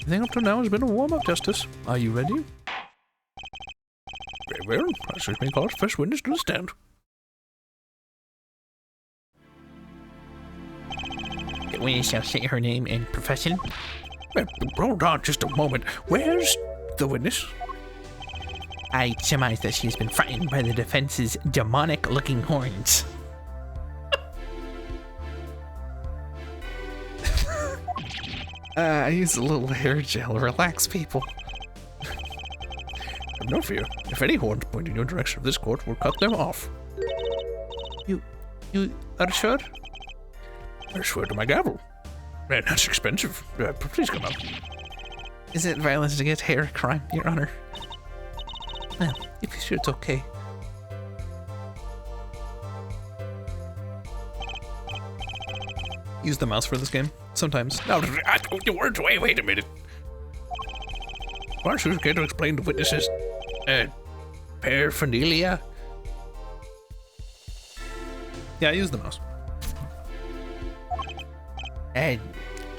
Everything up to now has been a warm-up, Justice. Are you ready? Very well. Prosecution may call first witness to the stand. The witness shall say her name and profession. Hold on just a moment. Where's the witness? I surmise that she has been frightened by the defense's demonic-looking horns. I use a little hair gel. Relax, people. Have no fear. If any horns point in your direction of this court, we'll cut them off. You are sure? I swear to my gavel. Man, that's expensive. Please come out. Is it violent to get hair crime, Your Honor? Well, if you're sure it's okay. Use the mouse for this game? Sometimes. No, your words. Wait a minute. Prosecutor care to explain the witnesses' paraphernalia? Yeah, use the mouse.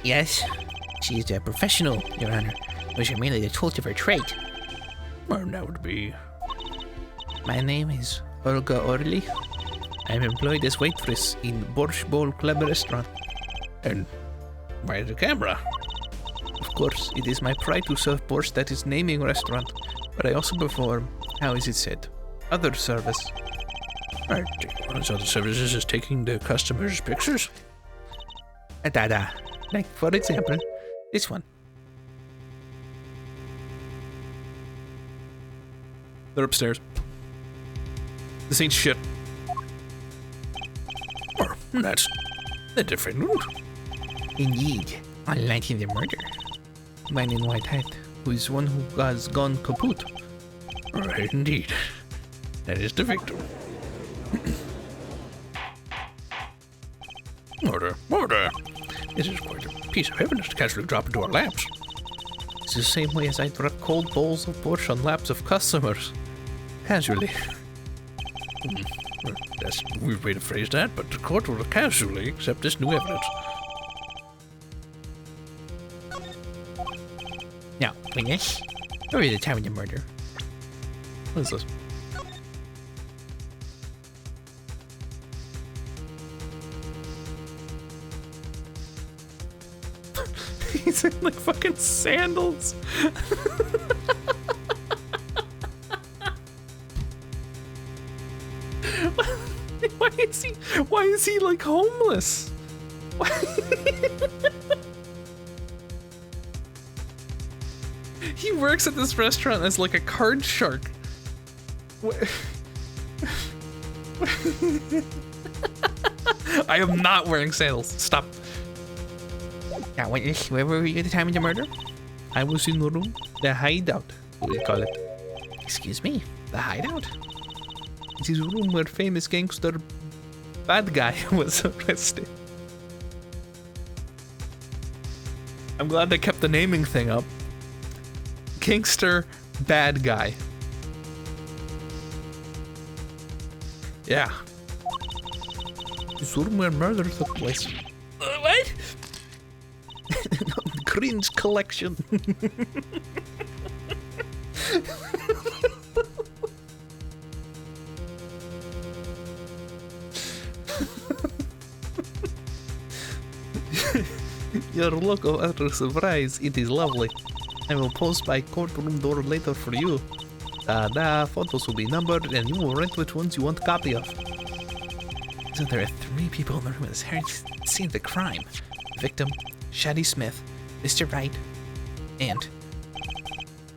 Yes. She is a professional, Your Honor. Those are merely the tools of her trade. Well, that would be... My name is Olga Orly. I'm employed as waitress in Borscht Bowl Club restaurant. And why the camera? Of course, it is my pride to serve borscht at its naming restaurant, but I also perform, how is it said, other service. One of those other services is taking the customers' pictures? Like, for example, this one. They're upstairs. This ain't shit. Or that's a different route. Indeed, unlike in the murder. Man in white hat, who is one who has gone kaput. Right, indeed. That is the victim. Order. This is quite a piece of evidence to casually drop into our laps. It's the same way as I drop cold bowls of borscht on laps of customers. Casually. Well, that's a weird way to phrase that, but the court will casually accept this new evidence. Now, witness, over the time of the murder. What is this? He's in like fucking sandals. Why is he like homeless? Why? He works at this restaurant as like a card shark. I am not wearing sandals. Stop. Now, witness, where were you at the time of the murder? I was in the room. The hideout, we call it. Excuse me, the hideout? It is a room where famous gangster bad guy was arrested. I'm glad they kept the naming thing up. Kingster bad guy. Yeah. Somewhere murder took place. What? Cringe collection. Your look of utter surprise, it is lovely. I will post my courtroom door later for you. Photos will be numbered and you will write which ones you want a copy of. So there are 3 people in the room at this scene of the crime. The victim, Shadi Smith, Mr. Wright, and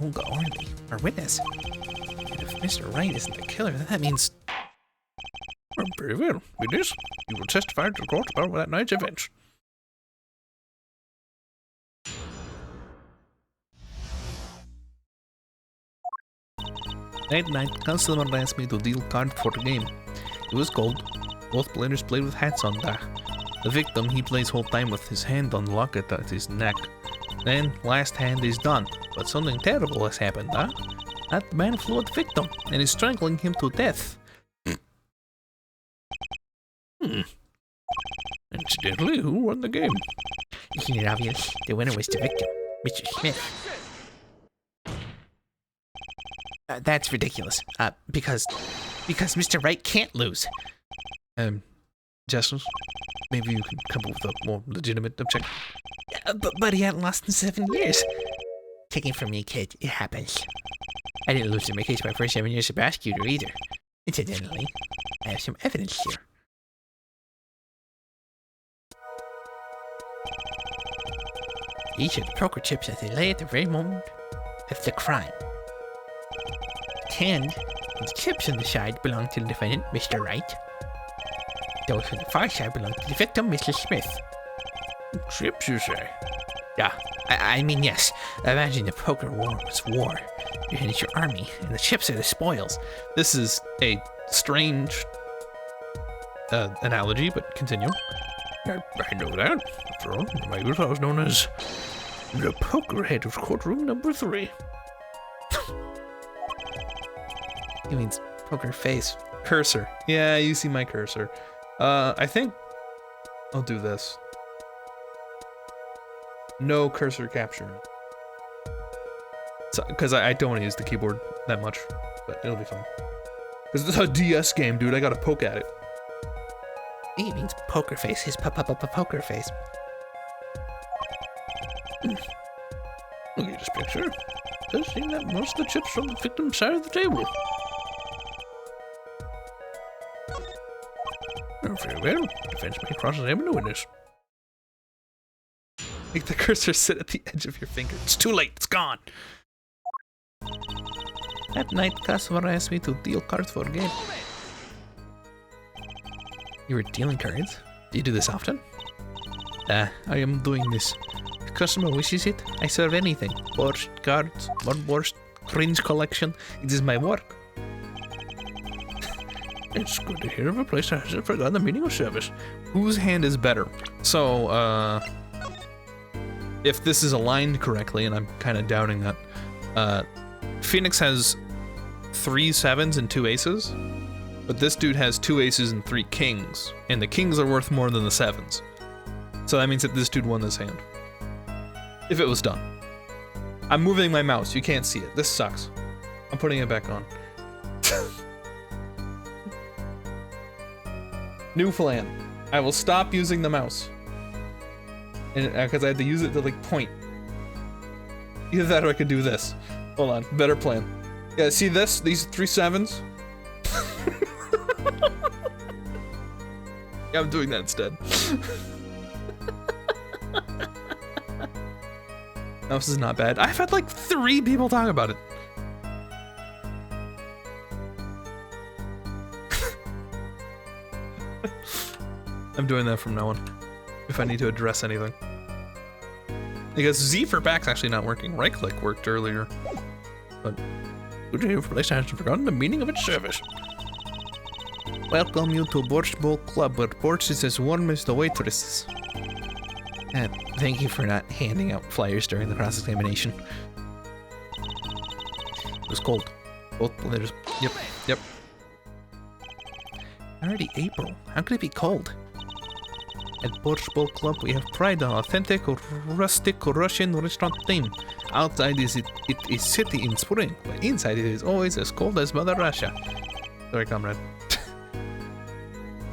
Olga Orley, our witness. And if Mr. Wright isn't the killer, then that means... Oh, very well. Witness, you will testify to the court about that night's events. That night, customer asked me to deal cards for the game. It was cold. Both players played with hats on. The victim, he plays whole time with his hand on locket at his neck. Then, last hand is done, but something terrible has happened, That man flew at the victim and is strangling him to death. Incidentally, who won the game? Isn't it obvious? The winner was the victim, Mr. Smith. That's ridiculous. Because Mr. Wright can't lose. Justice, maybe you can come up with a more legitimate objection. But he hadn't lost in 7 years. Take it from me, kid. It happens. I didn't lose in my case my first 7 years of prosecutor either. Incidentally, I have some evidence here. Each of the poker chips that they lay at the very moment of the crime. The hand and the chips on the side belong to the defendant, Mr. Wright. Those on the far side belong to the victim, Mr. Smith. Chips, you say? Yeah, I mean, yes. Imagine the poker war was war. Your hand is your army, and the chips are the spoils. This is a strange analogy, but continue. I know that. After all, in my youth I was known as the poker head of courtroom number 3. He means poker face. Cursor. Yeah, you see my cursor. I think I'll do this. No cursor capture. Because I don't want to use the keyboard that much, but it'll be fine. Because this is a DS game, dude. I gotta poke at it. He means poker face. His poker face. Look at this picture. It does seem that most of the chips from the victim's side of the table. Oh, very well. Defense may cross-examine the witness. Make the cursor sit at the edge of your finger. It's too late. It's gone. That night, customer asked me to deal cards for a game. You were dealing cards? Do you do this often? I am doing this. If the customer wishes it, I serve anything. Borscht, cards, borscht, cringe collection. It is my work. It's good to hear of a place that hasn't forgotten the meaning of service. Whose hand is better? So, if this is aligned correctly, and I'm kind of doubting that, Phoenix has 3 7s and 2 aces, but this dude has 2 aces and 3 kings, and the kings are worth more than the 7s. So that means that this dude won this hand. If it was done. I'm moving my mouse, you can't see it. This sucks. I'm putting it back on. New plan. I will stop using the mouse. And because I had to use it to like point. Either that or I could do this. Hold on, better plan. Yeah, see this? These 3 7s? Yeah, I'm doing that instead. No, this is not bad. I've had like 3 people talk about it. I'm doing that from now on. If I need to address anything. Because Z for back's actually not working. Right click worked earlier. But good to hear of a place that hasn't forgotten the meaning of its service. Welcome you to Borscht Bowl Club, where Borscht is as warm as the waitresses. And thank you for not handing out flyers during the cross-examination. It was cold. Both letters. Yep. Already April. How could it be cold? At Borscht Bowl Club, we have pride on authentic, rustic Russian restaurant theme. Outside it is city in spring, but inside it is always as cold as Mother Russia. Sorry, comrade.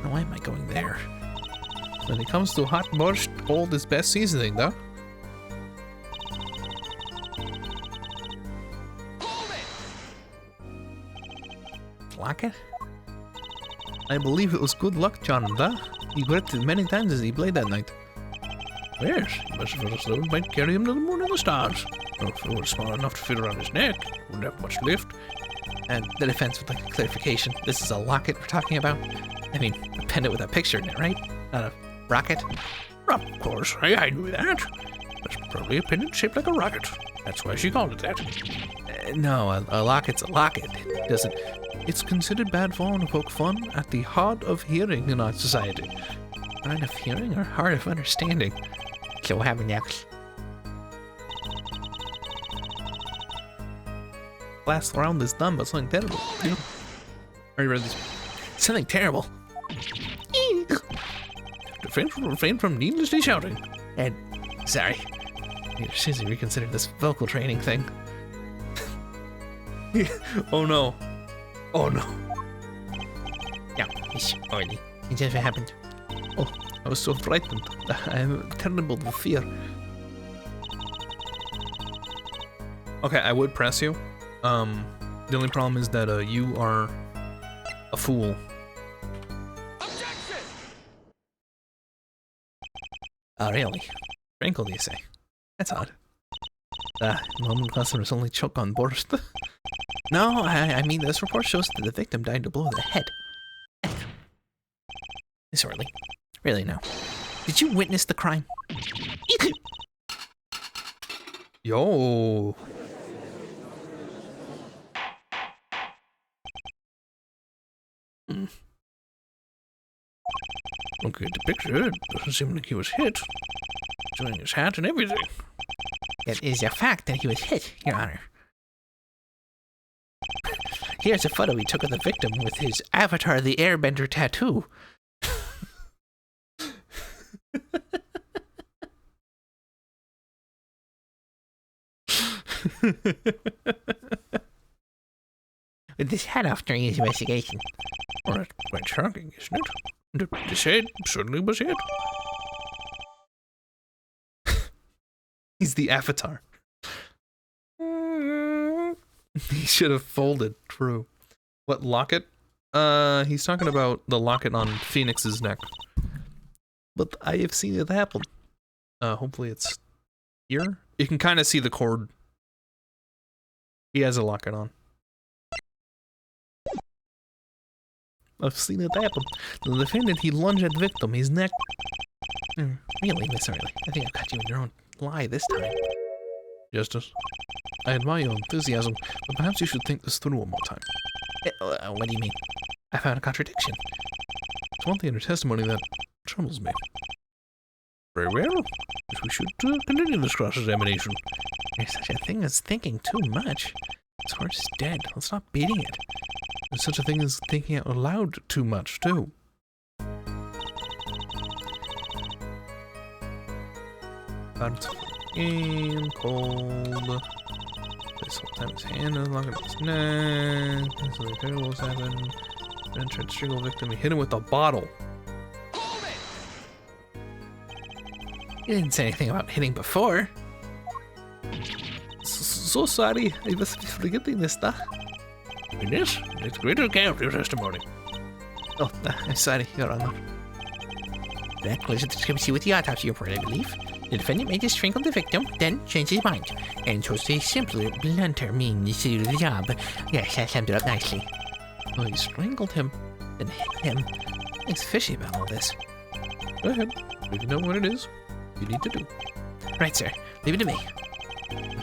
Why am I going there? When it comes to hot borscht, cold is best seasoning, though. Lock it? I believe it was good luck, John, though. He regretted many times as he played that night. Yes, he must have thought it might carry him to the moon and the stars. Or if it were small enough to fit around his neck, wouldn't have much lift. And the defense would like a clarification. This is a locket we're talking about? I mean, a pendant with a picture in it, right? Not a rocket? Of course, I knew that. That's probably a pendant shaped like a rocket. That's why she called it that. No, a locket's a locket. It doesn't... It's considered bad form to poke fun at the hard of hearing in our society. Hard of hearing or hard of understanding? So what happened next? Last round is done, but something terrible. Yeah. Are you ready? Something terrible. Defense will refrain from needlessly shouting. And sorry. I need to seriously reconsider this vocal training thing. Oh no. Oh no. Yeah, it's already. It just happened. Oh, I was so frightened. I am terrible with fear. Okay, I would press you. The only problem is that you are a fool. Oh, really? Sprinkle, do you say? That's odd. Normal customers only choke on borscht. No, I mean, this report shows that the victim died to blow to the head. Disorderly. Really, no. Did you witness the crime? Yo. Looking at the picture, it doesn't seem like he was hit. Showing his hat and everything. It is a fact that he was hit, Your Honor. Here's a photo we took of the victim with his Avatar the Airbender tattoo. With his hat off during his investigation. Well, that's quite shocking, isn't it? His head certainly was hit. He's the Avatar. He should have folded. True. What locket? He's talking about the locket on Phoenix's neck. But I have seen it happen. Hopefully it's here. You can kind of see the cord. He has a locket on. I've seen it happen. The defendant, he lunged at the victim. His neck... Really, Miss Early? I think I've caught you in your own lie this time. Justice, I admire your enthusiasm, but perhaps you should think this through one more time. What do you mean? I found a contradiction. It's one thing in your testimony that troubles me. Very well. Guess we should continue this cross-examination. There's such a thing as thinking too much. This horse is dead. Let's stop beating it. There's such a thing as thinking out loud too much, too. But game cold. This whole time his hand is locked in his neck. Something terrible has happened. Then tried to strangle the victim. He hit him with a bottle. You didn't say anything about hitting before. So sorry. I was forgetting this stuff. And yes, it's great account of your testimony. Oh, I'm sorry, Your Honor. That closes the discrepancy with the autopsy report, I believe. The defendant may just strangle the victim, then change his mind, and chose a simpler, blunter means to do the job. Yes, that summed it up nicely. Oh, he strangled him. Then hit him. It's fishy about all this. Go ahead. If you know what it is, you need to do. Right, sir. Leave it to me.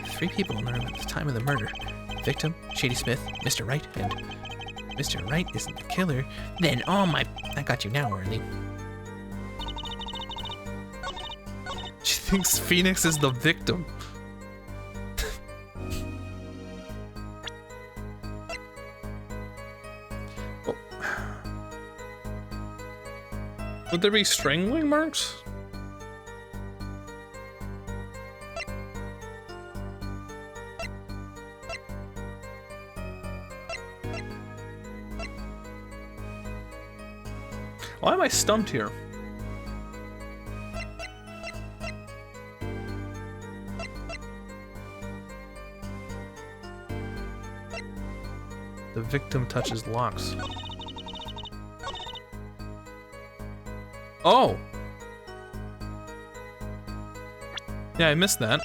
3 people in the room at the time of the murder. Victim, Shady Smith, Mr. Wright, and Mr. Wright isn't the killer, then all my... I got you now, Early. She thinks Phoenix is the victim. Oh. Would there be strangling marks? Why am I stumped here? The victim touches locks. Oh! Yeah, I missed that.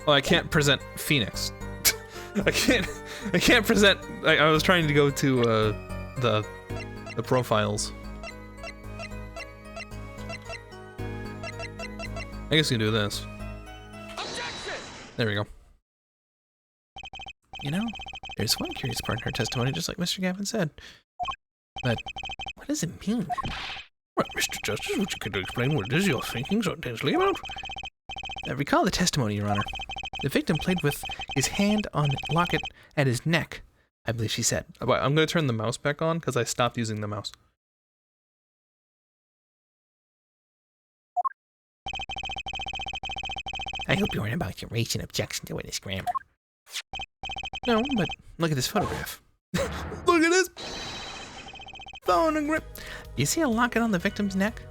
Oh, I can't present Phoenix. I can't present... I was trying to go to, the profiles. I guess you can do this. Objection! There we go. You know, there's one curious part in her testimony, just like Mr. Gavin said. But what does it mean? Well, Mr. Justice, would you care to explain what it is you're thinking so intensely about? Recall the testimony, Your Honor. The victim played with his hand on locket at his neck, I believe she said. I'm going to turn the mouse back on because I stopped using the mouse. I hope you weren't about to raise an objection to witness grammar. No, but look at this photograph. Look at this! Phonograph. You see a locket on the victim's neck?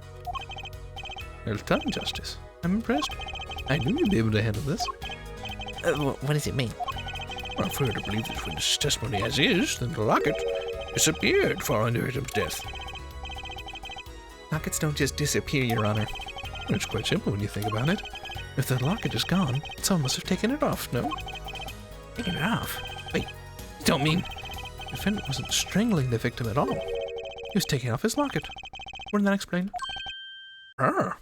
Well done, Justice. I'm impressed. I knew you'd be able to handle this. What does it mean? Well, if we were to believe this witness's testimony as is, then the locket disappeared following the victim's death. Lockets don't just disappear, Your Honor. It's quite simple when you think about it. If the locket is gone, someone must have taken it off, no? Taking it off? Wait, you don't mean... The defendant wasn't strangling the victim at all. He was taking off his locket. Wouldn't that explain? Ah.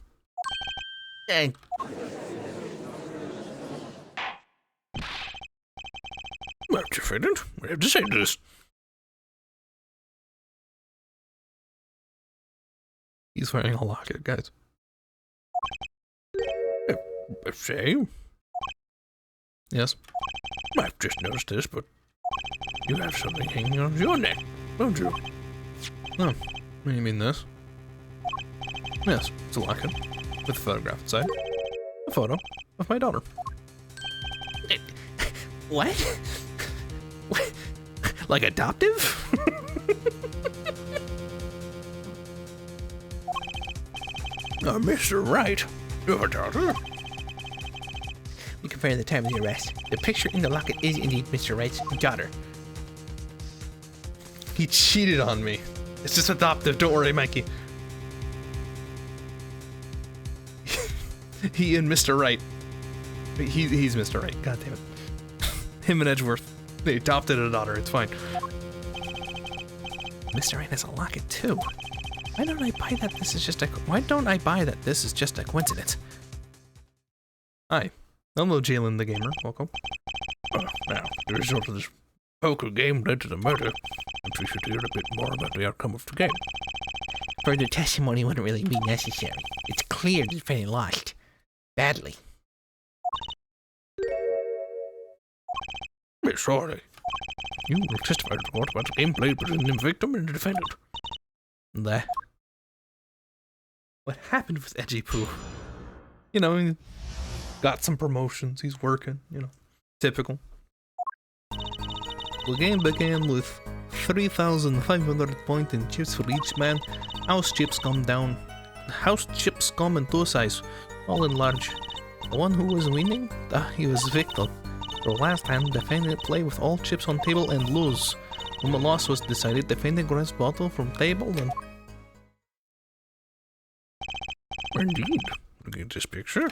Well, defendant, we have to say to this. He's wearing a locket, guys. Say? Yes? I've just noticed this, but you have something hanging on your neck, don't you? Oh, you mean this? Yes, it's a locket with a photograph inside. A photo of my daughter. What? What? Like adoptive? Mr. Wright, your daughter? We compare the time of the arrest. The picture in the locket is indeed Mr. Wright's daughter. He cheated on me. It's just adoptive, don't worry, Mikey. He and Mr. Wright. He's Mr. Wright, god damn it. Him and Edgeworth. They adopted a daughter, it's fine. Mr. Wright has a locket too. Why don't I buy that this is just a coincidence? Hi. Hello, Jalen the Gamer. Welcome. Now, the result of this poker game led to the murder. I'm sure you should hear a bit more about the outcome of the game. Further testimony wouldn't really be necessary. It's clear the defendant lost. Badly. Miss Harley, you will testify to court about the game played between the victim and the defendant. What happened with Edgy Poo? You know, he got some promotions, he's working, you know. Typical. The game began with 3,500 points in chips for each man. House chips come in two sizes, all in large. The one who was winning, he was victim. The last hand, defendant play with all chips on table and lose. When the loss was decided, defendant grabs bottle from table and... Indeed. Looking at this picture,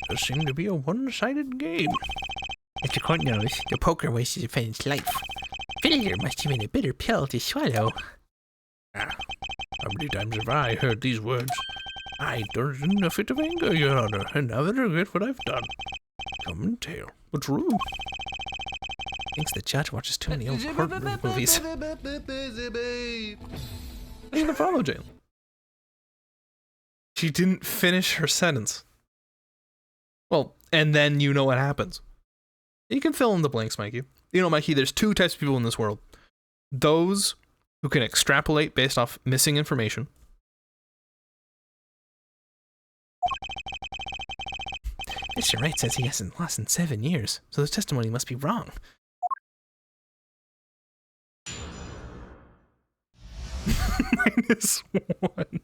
does seem to be a one-sided game. As the court knows, the poker was the defendant's life. Failure must have been a bitter pill to swallow. How many times have I heard these words? I turned in a fit of anger, Your Honor, and now I regret what I've done. Come and tell. What's true? Thinks the judge watches too many old courtroom movies. How do you follow jail? She didn't finish her sentence. Well, and then you know what happens. You can fill in the blanks, Mikey. You know, Mikey, there's two types of people in this world. Those who can extrapolate based off missing information. Mr. Wright says he hasn't lost in 7 years, so his testimony must be wrong. -1.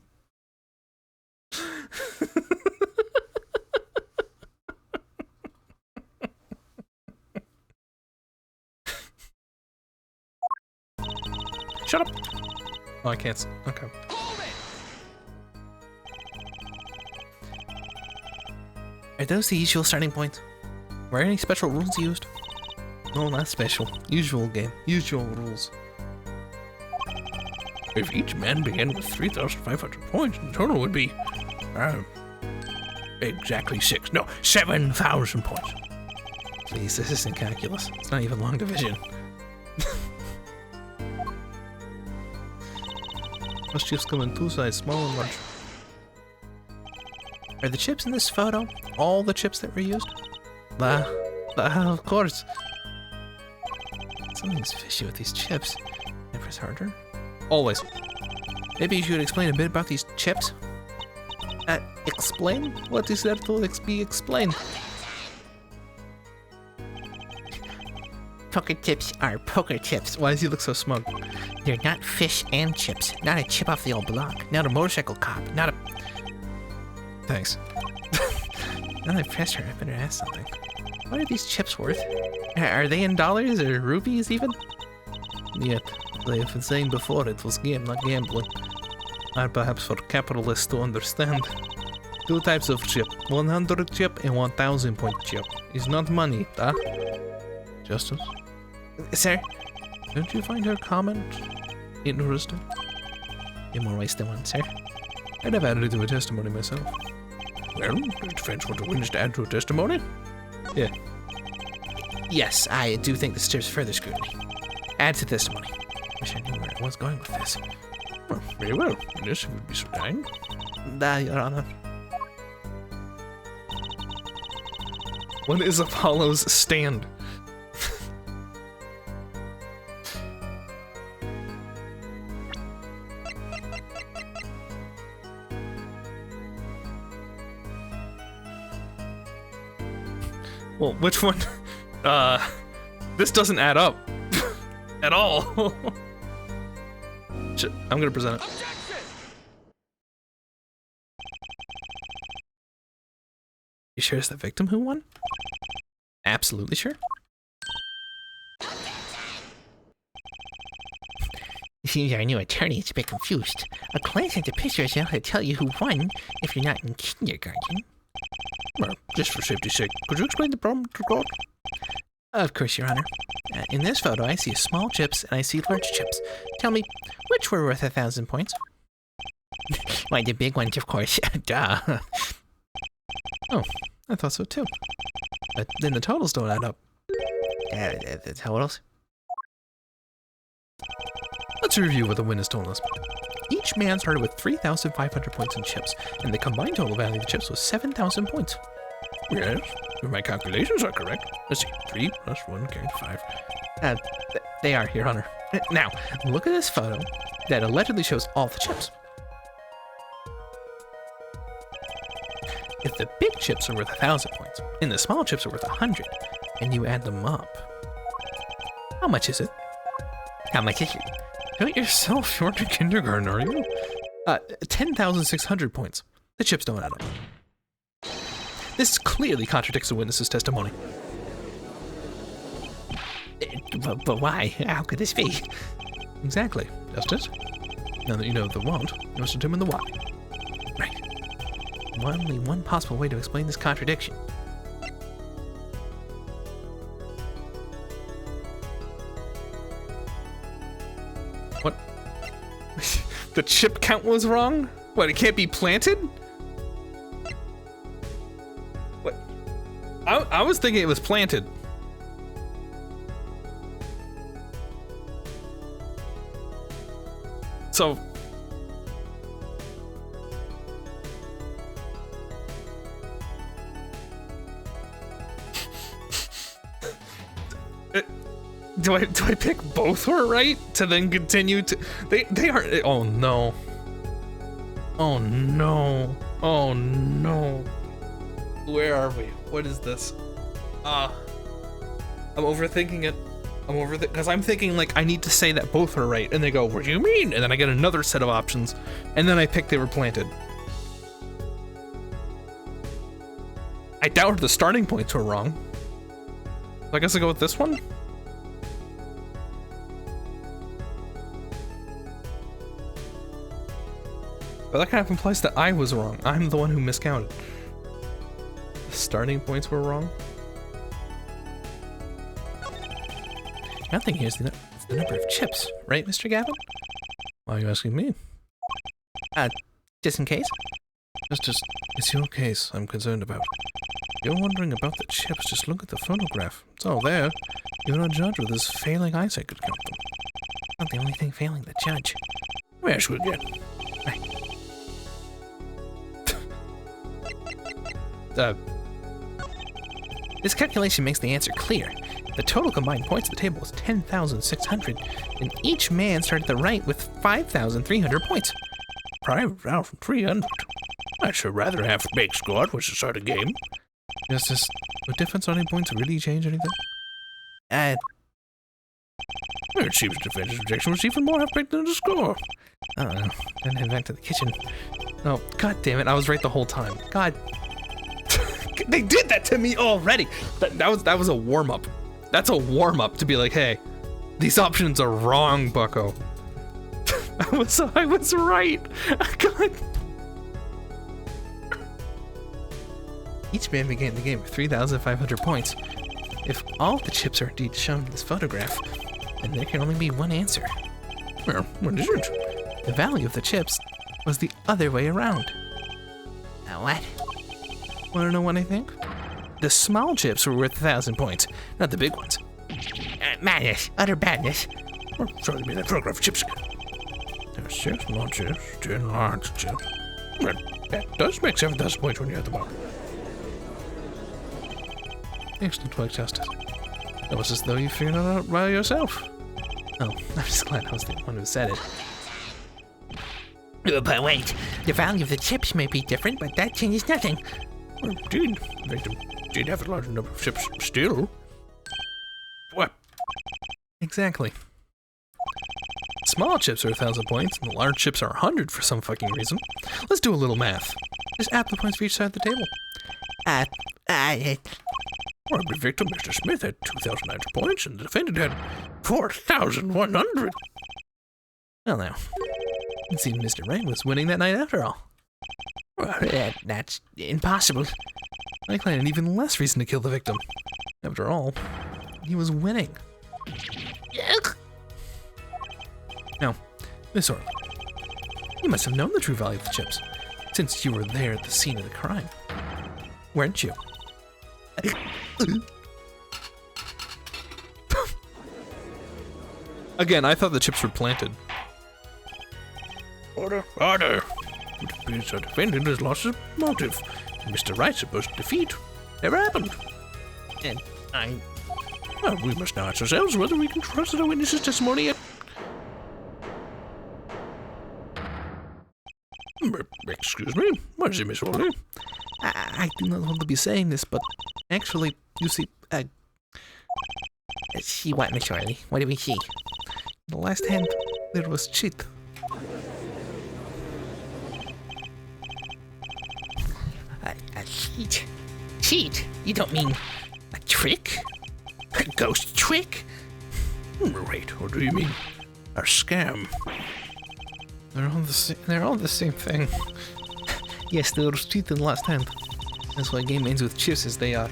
Shut up. Oh, I can't. Okay. Are those the usual starting points? Were any special rules used? No, not special. Usual game. Usual rules. If each man began with 3,500 points, the total would be exactly 7,000 points. Please, this isn't calculus. It's not even long division. Most chips come in two sizes, small and large. Are the chips in this photo all the chips that were used? Of course. Something's fishy with these chips. Can I press harder? Always. Maybe you should explain a bit about these chips? Explain? What is there to be explained? Poker chips are poker chips. Why does he look so smug? They're not fish and chips. Not a chip off the old block. Not a motorcycle cop. Not a... Thanks. Now that I pressed her, I better ask something. What are these chips worth? Are they in dollars or rupees even? Yet, they have been saying before it was game, not gambling. Or perhaps for capitalists to understand. Two types of chip. 100 chip and 1,000 point chip. It's not money, huh? Justice? Sir? Don't you find her comment interesting? In more ways than one, sir. I'd have added it to a testimony myself. Well, the defense want a witness to add to a testimony? Yeah. Yes, I do think this deserves further scrutiny. Add to testimony. Wish I knew where I was going with this. Well, very well. This would be so kind. Your Honor. What is Apollo's stand? Well, which one? This doesn't add up at all. Shit, I'm gonna present it. You sure it's the victim who won? Absolutely sure. It seems our new attorney is a bit confused. A glance at the pictures will tell you who won if you're not in kindergarten. Well, just for safety's sake, could you explain the problem to court? Of course, Your Honor. In this photo, I see small chips and I see large chips. Tell me, which were worth 1,000 points? Why, the big ones, of course. Duh. Oh, I thought so too. But then the totals don't add up. The totals? Let's review what the witness told us. Each man started with 3,500 points in chips, and the combined total value of the chips was 7,000 points. Yes, if my calculations are correct. Let's see, 3 plus 1 carried 5. They are, Your Honor. Now, look at this photo that allegedly shows all the chips. If the big chips are worth 1,000 points, and the small chips are worth 100, and you add them up, how much is it? How much is it? Don't yourself, you're in kindergarten, are you? 10,600 points. The chips don't add up. This clearly contradicts the witness's testimony. But why? How could this be? Exactly, Justice. Now that you know the what, you must determine the why. Right. Only one possible way to explain this contradiction. What? The chip count was wrong? What, it can't be planted? What? I was thinking it was planted. So do I pick both were right to then continue to they are oh no. Oh no. Oh no. Where are we? What is this? I'm overthinking it. Because I'm thinking like I need to say that both are right, and they go, "What do you mean?" And then I get another set of options, and then I pick they were planted. I doubt the starting points were wrong. So I guess I go with this one. But that kind of implies that I was wrong. I'm the one who miscounted. The starting points were wrong. Nothing here is the number of chips, right, Mr. Gavin? Why are you asking me? Just in case? It's your case I'm concerned about. You're wondering about the chips, just look at the photograph. It's all there. Even a judge with his failing eyesight could count them. Not the only thing failing the judge. Let me ask you again. This calculation makes the answer clear. The total combined points of the table was 10,600, and each man started the right with 5,300 points. 5,300? I should rather have make scored was to start a game. Does this the difference on any points really change anything? It seems the defense's objection was even more half-baked than the score. I don't know. Then head back to the kitchen. Oh, god damn it, I was right the whole time. God. They did that to me already! That was a warm-up. That's a warm-up to be like, hey, these options are wrong, bucko. I was right! God. Each man began the game with 3,500 points. If all the chips are indeed shown in this photograph, then there can only be one answer. Well, what is it? The value of the chips was the other way around. What? Want to know what I think? The small chips were worth 1,000 points, not the big ones. Madness. Utter badness. Oh, sorry, me that photograph of chips again. There's 6 small chips, 10 large chips. Well, that does make 7,000 points when you're at the bottom. Excellent work, Justice. It was as though you figured it out by yourself. Oh, I'm just glad I was the one who said it. But wait, the value of the chips may be different, but that changes nothing. Well, indeed, victim did have a large number of chips still. What? Exactly. Small chips are 1,000 points, and the large chips are 100 for some fucking reason. Let's do a little math. Just add the points for each side of the table. Well, the victim, Mr. Smith, had 2,900 points, and the defendant had 4,100. Well, now, it seemed Mr. Wright was winning that night after all. Well, that's impossible. My client had even less reason to kill the victim. After all, he was winning. Now, Miss Orley, you must have known the true value of the chips, since you were there at the scene of the crime. Weren't you? Again, I thought the chips were planted. Order. It appears the defendant has lost his motive. Mr. Wright's supposed to defeat. Never happened. And Well, we must now ask ourselves whether we can trust the witness's testimony yet. Excuse me, what is it, Miss Orley? I do not want to be saying this, but actually, you see, see what, Miss Orley? What do we see? In the last hand, there was cheat. A cheat? Cheat? You don't mean a trick? A ghost trick? Right, or do you mean a scam? They're all the same thing. Yes, there was cheat in the last hand. That's why game ends with chips, as they are.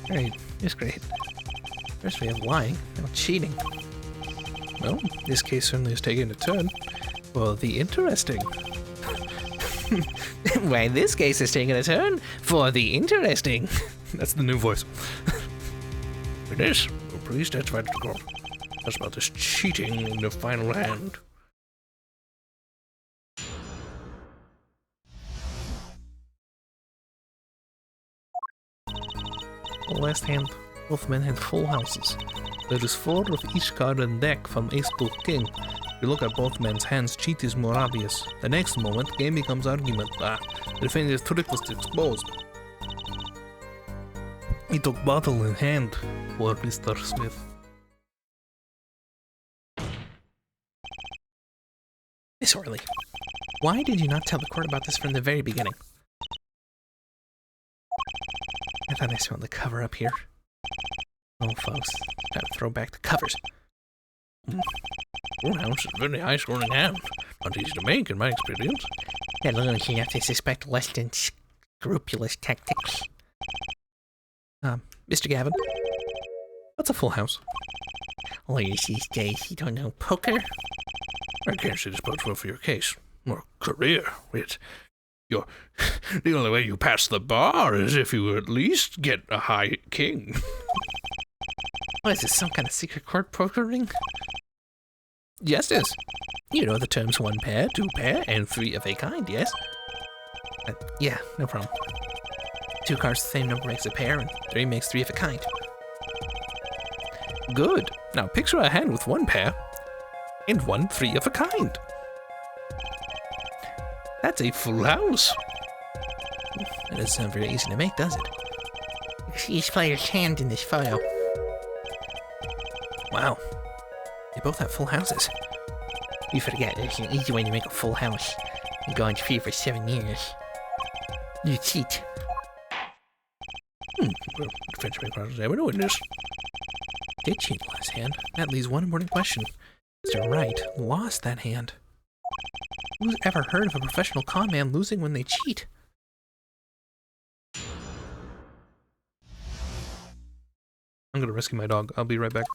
Right, it's great. First we have lying, now cheating. Well, this case certainly is taking a turn for the interesting. Why, this case is taking a turn for the interesting. That's the new voice. It is. Well, please testify to the court. That's about this cheating in the final hand. the last hand, both men had full houses. There is 4 of each card in deck from Ace to King. If you look at both men's hands, cheat is more obvious. The next moment, game becomes argument. The defender's trick was exposed. He took bottle in hand for Mr. Smith. Miss Orley, why did you not tell the court about this from the very beginning? I thought I smelled the cover up here. Oh, folks, gotta throw back the covers. Full house is a very high scoring hand. Not easy to make in my experience. That little enough to suspect less than scrupulous tactics. Mr. Gavin, what's a full house? Lawyers these days, you don't know poker? I can't say this bodes well for your case. Or career. You're the only way you pass the bar is if you at least get a high king. What is this, some kind of secret court poker ring? Yes, it is. You know the terms 1 pair, 2 pair, and 3 of a kind, yes? Yeah, no problem. 2 cards the same number makes a pair, and 3 makes 3 of a kind. Good. Now picture a hand with 1 pair and 1 3 of a kind. That's a full house. That doesn't sound very easy to make, does it? Each player's hand in this photo. Wow. They both have full houses. You forget, there's an easy way to make a full house. You go on free for 7 years. You cheat. Well, defense requires ever witness. Did cheat last hand. That leaves one important question. Mr. Wright lost that hand. Who's ever heard of a professional con man losing when they cheat? I'm gonna rescue my dog. I'll be right back.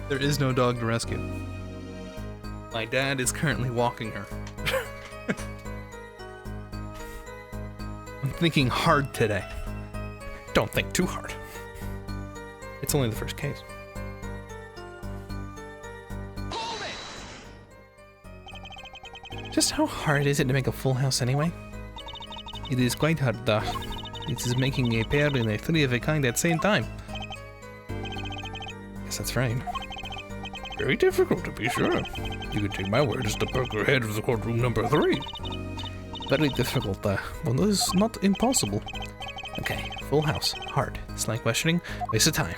There is no dog to rescue. My dad is currently walking her. I'm thinking hard today. Don't think too hard. It's only the first case. Just how hard is it to make a full house anyway? It is quite hard. It is making a pair and a 3 of a kind at the same time. Guess that's right. Very difficult, to be sure. You can take my word as the poker head of the courtroom number 3. Very difficult, but it is not impossible. Okay, full house, hard. Slang questioning, waste of time.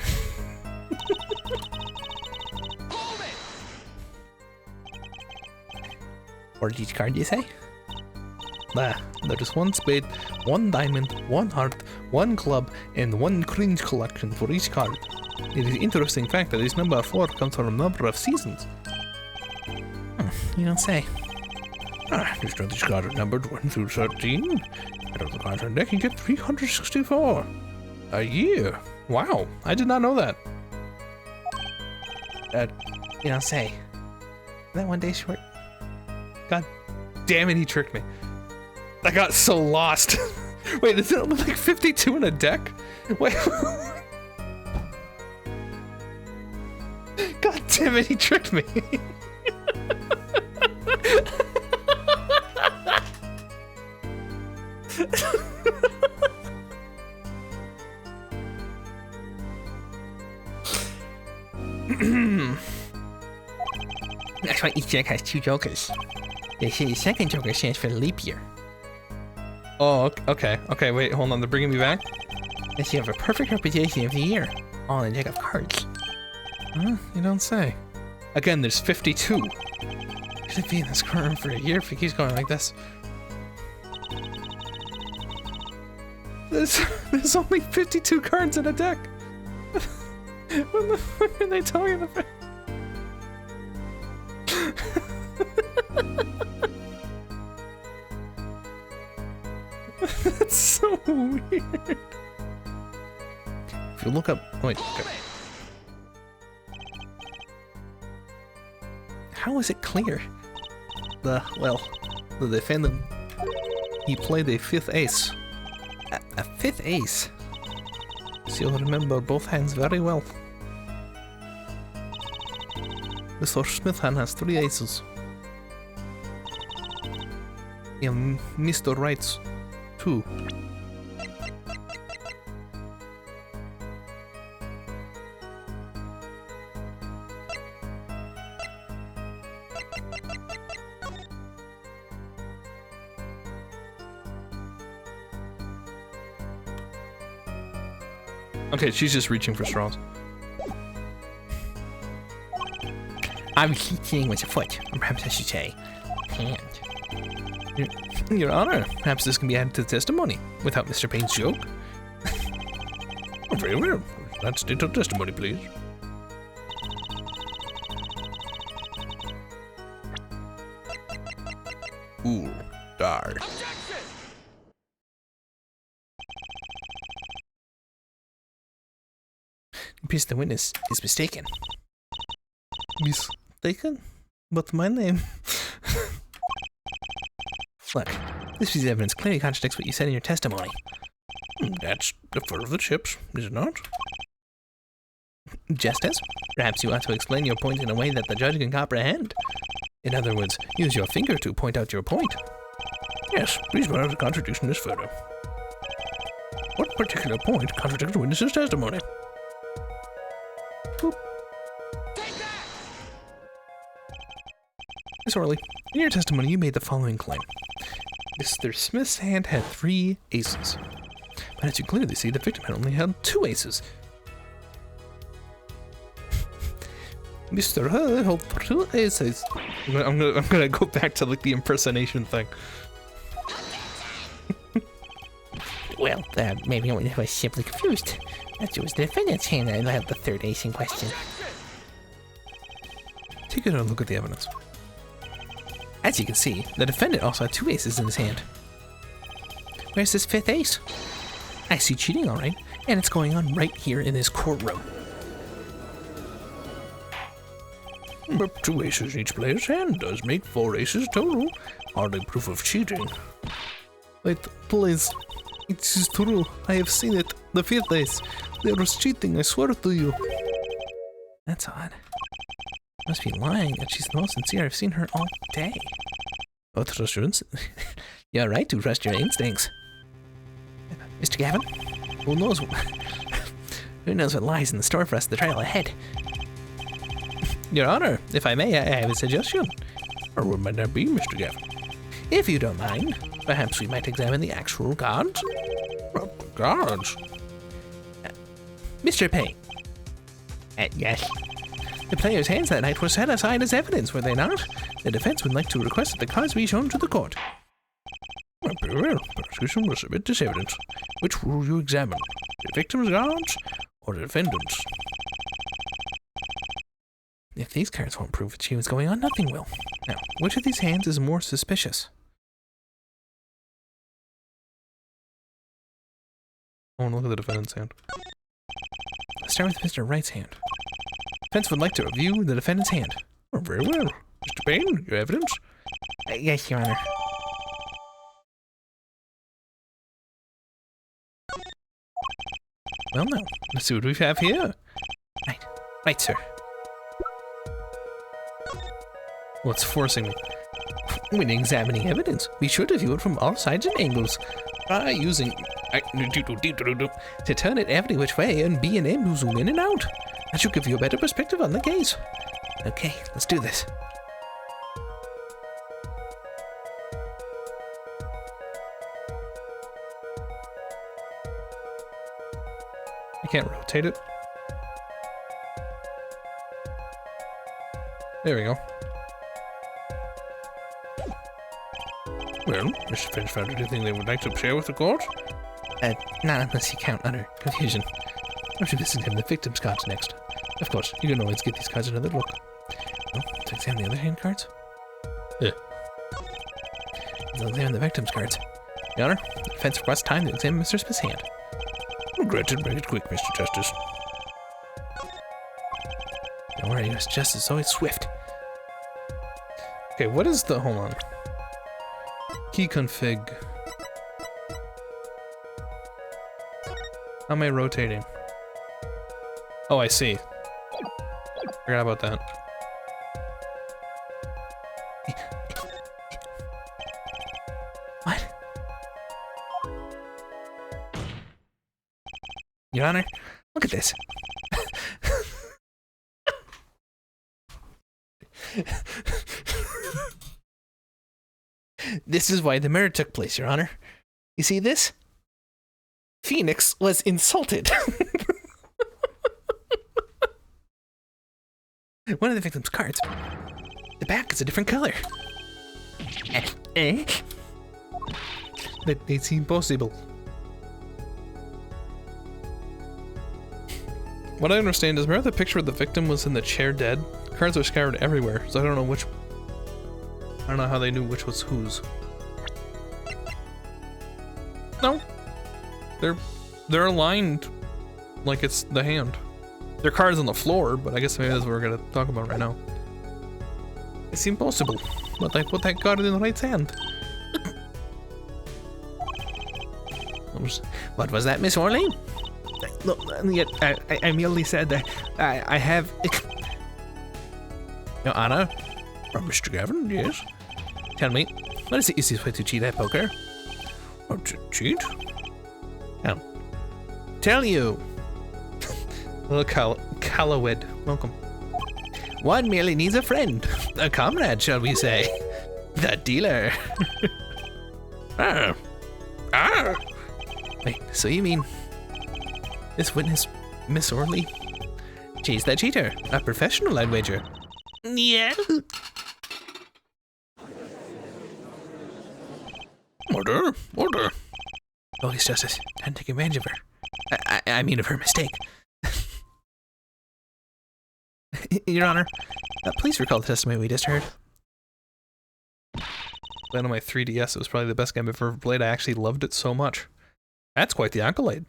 Or each card, you say? There is 1 spade, 1 diamond, 1 heart, 1 club, and 1 cringe collection for each card. It is interesting fact that this number 4 comes from a number of seasons. You don't say. Just know these cards are numbered 1 through 13. And of the cards on deck, you get 364. A year? Wow, I did not know that. You don't say. That 1 day short? God damn it, he tricked me. I got so lost. Wait, is it only like 52 in a deck? Wait. God damn it, he tricked me. That's why each deck has 2 jokers. They say the second joker stands for leap year. Oh, okay. Okay, wait, hold on. They're bringing me back? Thus you have a perfect representation of the year, all in a deck of cards. Huh? You don't say. Again, there's 52. Should be in this corner for a year if he keeps going like this. There's only 52 cards in a deck. What the fuck are they talking about? That's so so weird. If you look up... Wait, okay. How is it clear? The defendant, he played a fifth ace. A fifth ace? So you'll remember both hands very well. Mr. Smithhand has 3 aces. And Mr. Wright's 2. Okay, she's just reaching for straws. Obviously, cheating was a foot, or perhaps I should say, hand. Your Honor, perhaps this can be added to the testimony without Mr. Payne's joke. Oh, very well. Let's state your testimony, please. Ooh, die. Pierce, the witness is mistaken. Mistaken? But my name... Look, this piece of evidence clearly contradicts what you said in your testimony. That's the fur of the chips, is it not? Justice, perhaps you ought to explain your point in a way that the judge can comprehend. In other words, use your finger to point out your point. Yes, please point out the contradiction in this photo. What particular point contradicts the witness's testimony? Boop. Miss Orley, in your testimony you made the following claim. Mr. Smith's hand had 3 aces. But as you clearly see, the victim had only held 2 aces. Mr. Hull held 2 aces. I'm gonna go back to like the impersonation thing. Well, maybe I was simply confused. That it was the defendant's hand that held the 3rd ace in question. Take a look at the evidence. As you can see, the defendant also had 2 aces in his hand. Where's this 5th ace? I see cheating, alright, and it's going on right here in this courtroom. But 2 aces in each player's hand does make 4 aces total. Hardly proof of cheating. Wait, please. It is true. I have seen it. The 5th ace. There was cheating, I swear to you. That's odd. Must be lying, and she's the most sincere I've seen her all day. Oh, trust your instincts. You're right to trust your instincts. Mr. Gavin, who knows what lies in the store for us the trial ahead? Your Honor, if I may, I have a suggestion. Or what might that be, Mr. Gavin? If you don't mind, perhaps we might examine the actual cards. Well, the cards? Mr. Payne. Yes. The players' hands that night were set aside as evidence, were they not? The defense would like to request that the cards be shown to the court. Well, very well. Prosecution will submit this evidence. Which will you examine? The victim's cards or the defendant's? If these cards won't prove that she was going on, nothing will. Now, which of these hands is more suspicious? I want to look at the defendant's hand. Let's start with Mr. Wright's hand. Defense would like to review the defendant's hand. Oh, very well. Mr. Payne, your evidence? Yes, Your Honor. Well, now, let's see what we have here. Right, sir. What's forcing me? When examining evidence, be sure to view it from all sides and angles. Try using to turn it every which way and B and M to zoom in and out. That should give you a better perspective on the case. Okay, let's do this. I can't rotate it. There we go. Well, Mr. Finch found anything they would like to share with the court? Not unless you count utter confusion. I should examine the victim's cards next. Of course, you can always give these cards another look. Oh, to examine the other hand cards? Yeah. Let's examine the victim's cards. Your Honor, defense requests time to examine Mr. Smith's hand. Granted, make it quick, Mr. Justice. Don't worry, Mr. Justice is always swift. Okay, what is the... Hold on. Key config. How am I rotating? Oh, I see. Forgot about that. What? Your Honor, look at this. This is why the murder took place, Your Honor. You see this? Phoenix was insulted. One of the victim's cards. The back is a different color. That it's impossible. What I understand is, remember the picture of the victim was in the chair dead? Cards are scattered everywhere, so I don't know which... I don't know how they knew which was whose. No. They're aligned like it's the hand. There are cards on the floor, but I guess maybe that's what we're gonna talk about right now. It's impossible, but I put that card in the right hand. What was that, Miss Orley? No, yet I merely said that I have... Your Honor? Mr. Gavin, yes? Tell me, what is the easiest way to cheat at poker? To cheat? Oh. Tell you. Hello, Callowed. Welcome. One merely needs a friend. A comrade, shall we say. The dealer. Wait, so you mean... this witness, Miss Orley? She's the cheater. A professional, I'd wager. Yeah. Order, order. Oh, yes, Justice. Time to take advantage of her. I mean of her mistake. Your Honor, please recall the testimony we just heard. Playing on my 3DS, it was probably the best game I've ever played. I actually loved it so much. That's quite the accolade.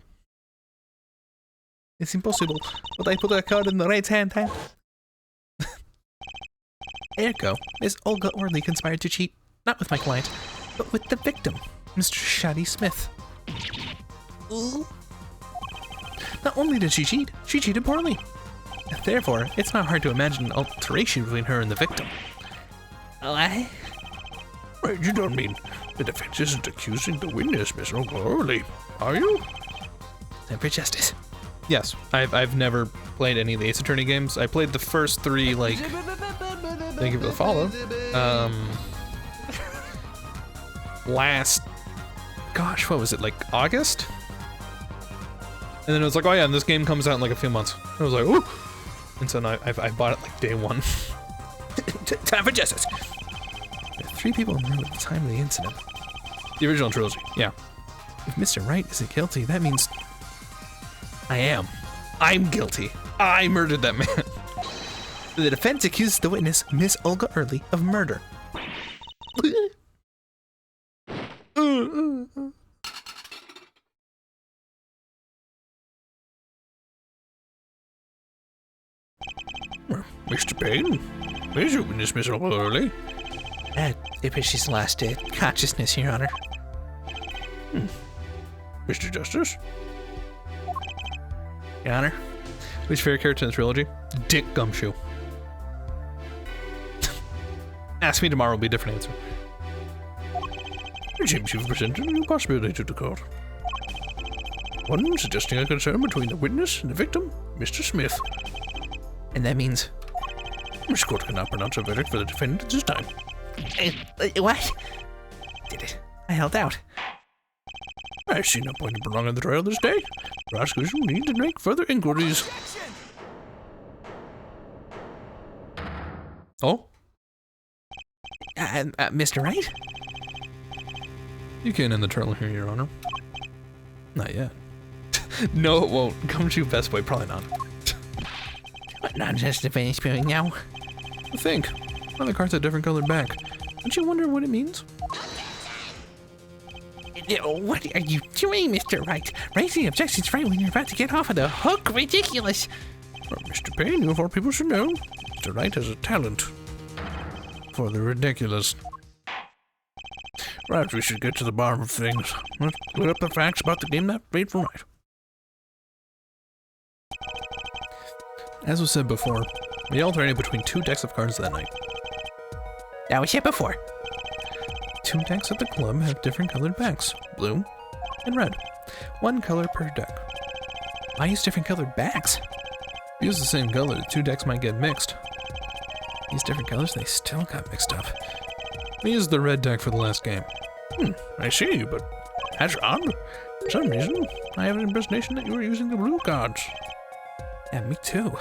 It's impossible, but I put a card in the right hand. Ergo, Miss Olga Orley conspired to cheat, not with my client, but with the victim, Mr. Shady Smith. Ooh. Not only did she cheat, she cheated poorly. Therefore, it's not hard to imagine an alteration between her and the victim. Wait, you don't mean the defense isn't accusing the witness, Miss O'Gorley, are you? Temper justice. Yes, I've never played any of the Ace Attorney games. I played the first 3, like... Thank you for the follow. Last... Gosh, what was it, like August? And then it was like, oh yeah, and this game comes out in like a few months. I was like, ooh! And so now I bought it like day 1. Time for justice. There are 3 people in the room at the time of the incident. The original trilogy, yeah. If Mr. Wright isn't guilty, that means... I am. I'm guilty. I murdered that man. The defense accuses the witness, Miss Olga Orley, of murder. Mr. Payne, where's your witness, Miss O'Gorley? She's lost consciousness, Your Honor. Mr. Justice? Your Honor? Least favorite character in the trilogy? Dick Gumshoe. Ask me tomorrow will be a different answer. It seems you've presented a new possibility to the court. One suggesting a concern between the witness and the victim, Mr. Smith. And that means... This court cannot pronounce a verdict for the defendant at this time. What? Did it? I held out. I see no point in prolonging the trial this day. Prosecutors will need to make further inquiries. Oh? Mr. Wright? You can't end the trial here, Your Honor. Not yet. No, it won't. Gumshoe Best Boy, probably not. But not just to finish spewing now. Think. One of the cards had a different colored back. Don't you wonder what it means? Yeah, what are you doing, Mr. Wright? Raising objections right when you're about to get off of the hook? Ridiculous. Well, Mr. Payne, you of all people should know. Mr. Wright has a talent for the ridiculous. Right, we should get to the bottom of things. Let's clear up the facts about the game that made for right. As was said before, we alternated between 2 decks of cards that night. That was it before. 2 decks at the club have different colored backs, blue and red. 1 color per deck. Why use different colored backs? If you use the same color, the 2 decks might get mixed. These different colors, they still got mixed up. We used the red deck for the last game. I see, but that's odd. For some reason, I have an impersonation that you were using the blue cards. Yeah, me too.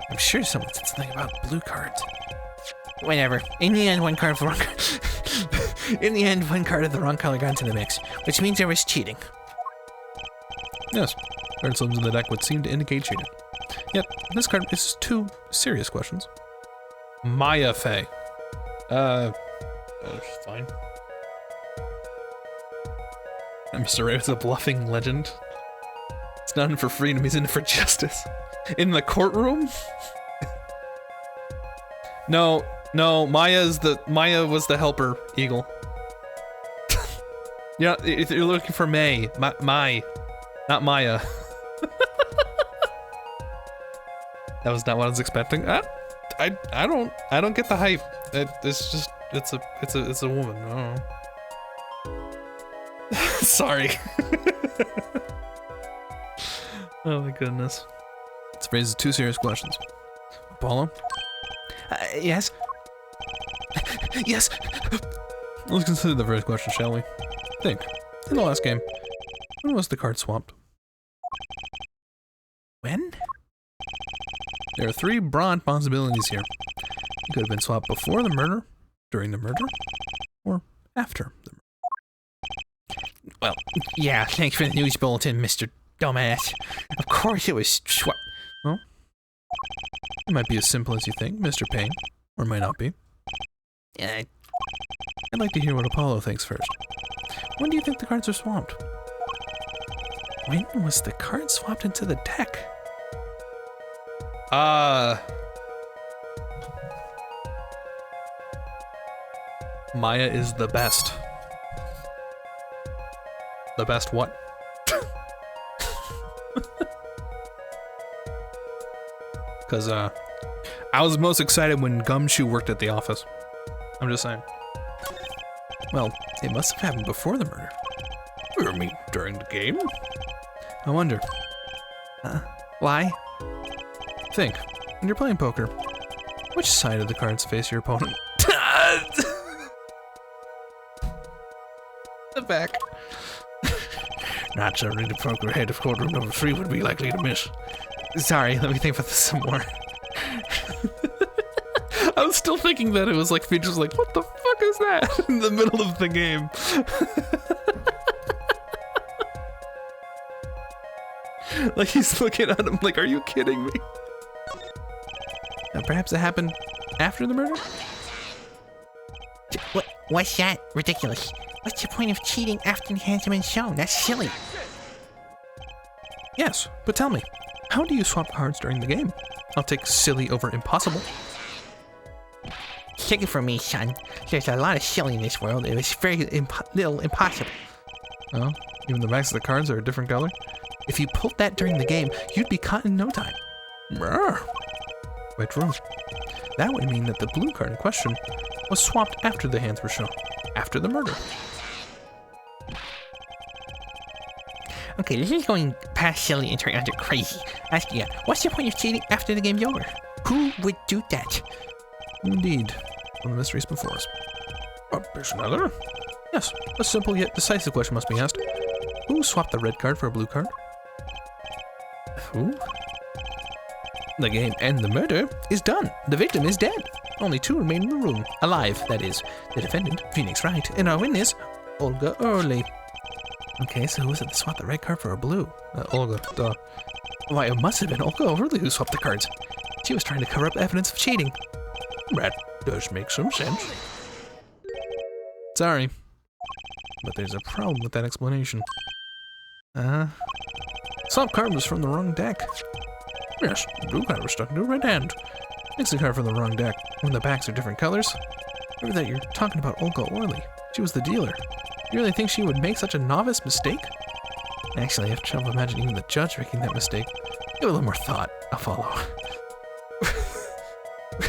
I'm sure someone said something about blue cards. Whatever. In the end, one card of the wrong In the end, one card of the wrong color got into the mix, which means there was cheating. Yes, card slims in the deck would seem to indicate cheating. Yet, this card is 2 serious questions. Maya Fey. Fine. Mr. Ray was a bluffing legend. He's not in for freedom, he's in for justice. In the courtroom? No, Maya was the helper, Eagle. Yeah, if you're looking for May, Mai, not Maya. That was not what I was expecting. I don't get the hype. It's just it's a woman. I don't know. Sorry. Oh my goodness. This raises 2 serious questions. Apollo? Yes? Yes? Let's consider the first question, shall we? Think. In the last game, when was the card swapped? When? There are 3 broad possibilities here. It could have been swapped before the murder, during the murder, or after the murder. Well, yeah, thanks for the news bulletin, Mr. Dumbass. Of course it was Well, it might be as simple as you think, Mr. Payne, or it might not be. I'd like to hear what Apollo thinks first. When do you think the cards are swapped? When was the card swapped into the deck? Maya is the best. The best what? Because, I was most excited when Gumshoe worked at the office. I'm just saying. Well, it must have happened before the murder. You mean during the game? I wonder. Why? Think. When you're playing poker, which side of the cards face your opponent? The back. Not certainly the poker head of courtroom number 3 would be likely to miss. Sorry, let me think about this some more. I was still thinking that it was like Finch was like, what the fuck is that? In the middle of the game. Like he's looking at him like, are you kidding me? Perhaps it happened after the murder? What's that? Ridiculous. What's the point of cheating after the hands have been shown? That's silly. Yes, but tell me, how do you swap cards during the game? I'll take silly over impossible. Take it from me, son. There's a lot of silly in this world. It was very little impossible. Oh, even the backs of the cards are a different color? If you pulled that during the game, you'd be caught in no time. Brr. Quite true. That would mean that the blue card in question was swapped after the hands were shown, after the murder. Okay, this is going past silly and turning into crazy. Ask you, what's the point of cheating after the game's over? Who would do that? Indeed, one of the mysteries before us. There's another? Yes, a simple yet decisive question must be asked. Who swapped the red card for a blue card? Who? The game and the murder is done. The victim is dead. Only 2 remain in the room, alive, that is. The defendant, Phoenix Wright, and our witness, Olga Early. Okay, so who was it that swapped the red card for a blue? Olga, duh. Why, it must have been Olga Early who swapped the cards. She was trying to cover up evidence of cheating. That does make some sense. Sorry. but there's a problem with that explanation. Swap card was from the wrong deck. Yes, the blue card was stuck in your right hand. It's a card from the wrong deck, when the backs are different colors. Remember that you're talking about Olga Orly. She was the dealer. You really think she would make such a novice mistake? Actually, I have trouble imagining even the judge making that mistake. Give it a little more thought. I'll follow. What the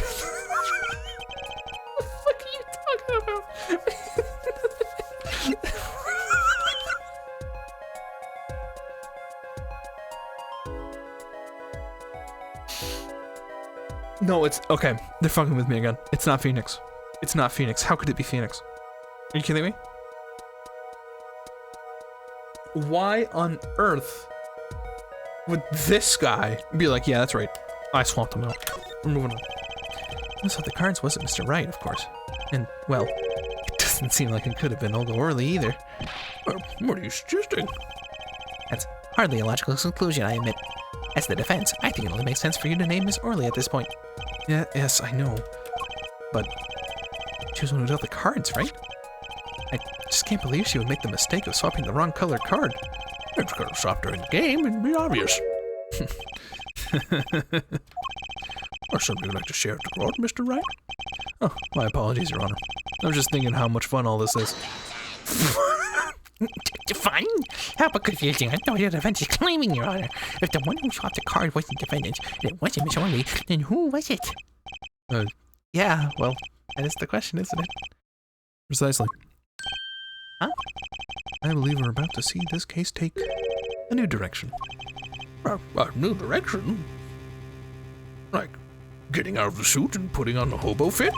fuck are you talking about? No, it's okay. They're fucking with me again. It's not Phoenix. It's not Phoenix. How could it be Phoenix? Are you kidding me? Why on earth would this guy be like, yeah, that's right. I swapped him out. We're moving on. This with the cards wasn't Mr. Right, of course. And, well, it doesn't seem like it could have been Olga Orly either. What are you suggesting? That's hardly a logical conclusion, I admit. As the defense, I think it only makes sense for you to name Miss Orly at this point. Yeah, yes, I know. But she was one who dealt the cards, right? I just can't believe she would make the mistake of swapping the wrong colored card. It's gonna stop during the game and be obvious. Or somebody would like to share the reward, Mr. Wright? Oh, my apologies, Your Honor. I was just thinking how much fun all this is. Fun? How confusing. I know your defense is claiming, Your Honor. If the one who swapped the card wasn't defendant, and it wasn't Miss Orly, then who was it? Yeah, well, that is the question, isn't it? Precisely. Huh? I believe we're about to see this case take a new direction. A new direction? Like getting out of the suit and putting on the hobo fit?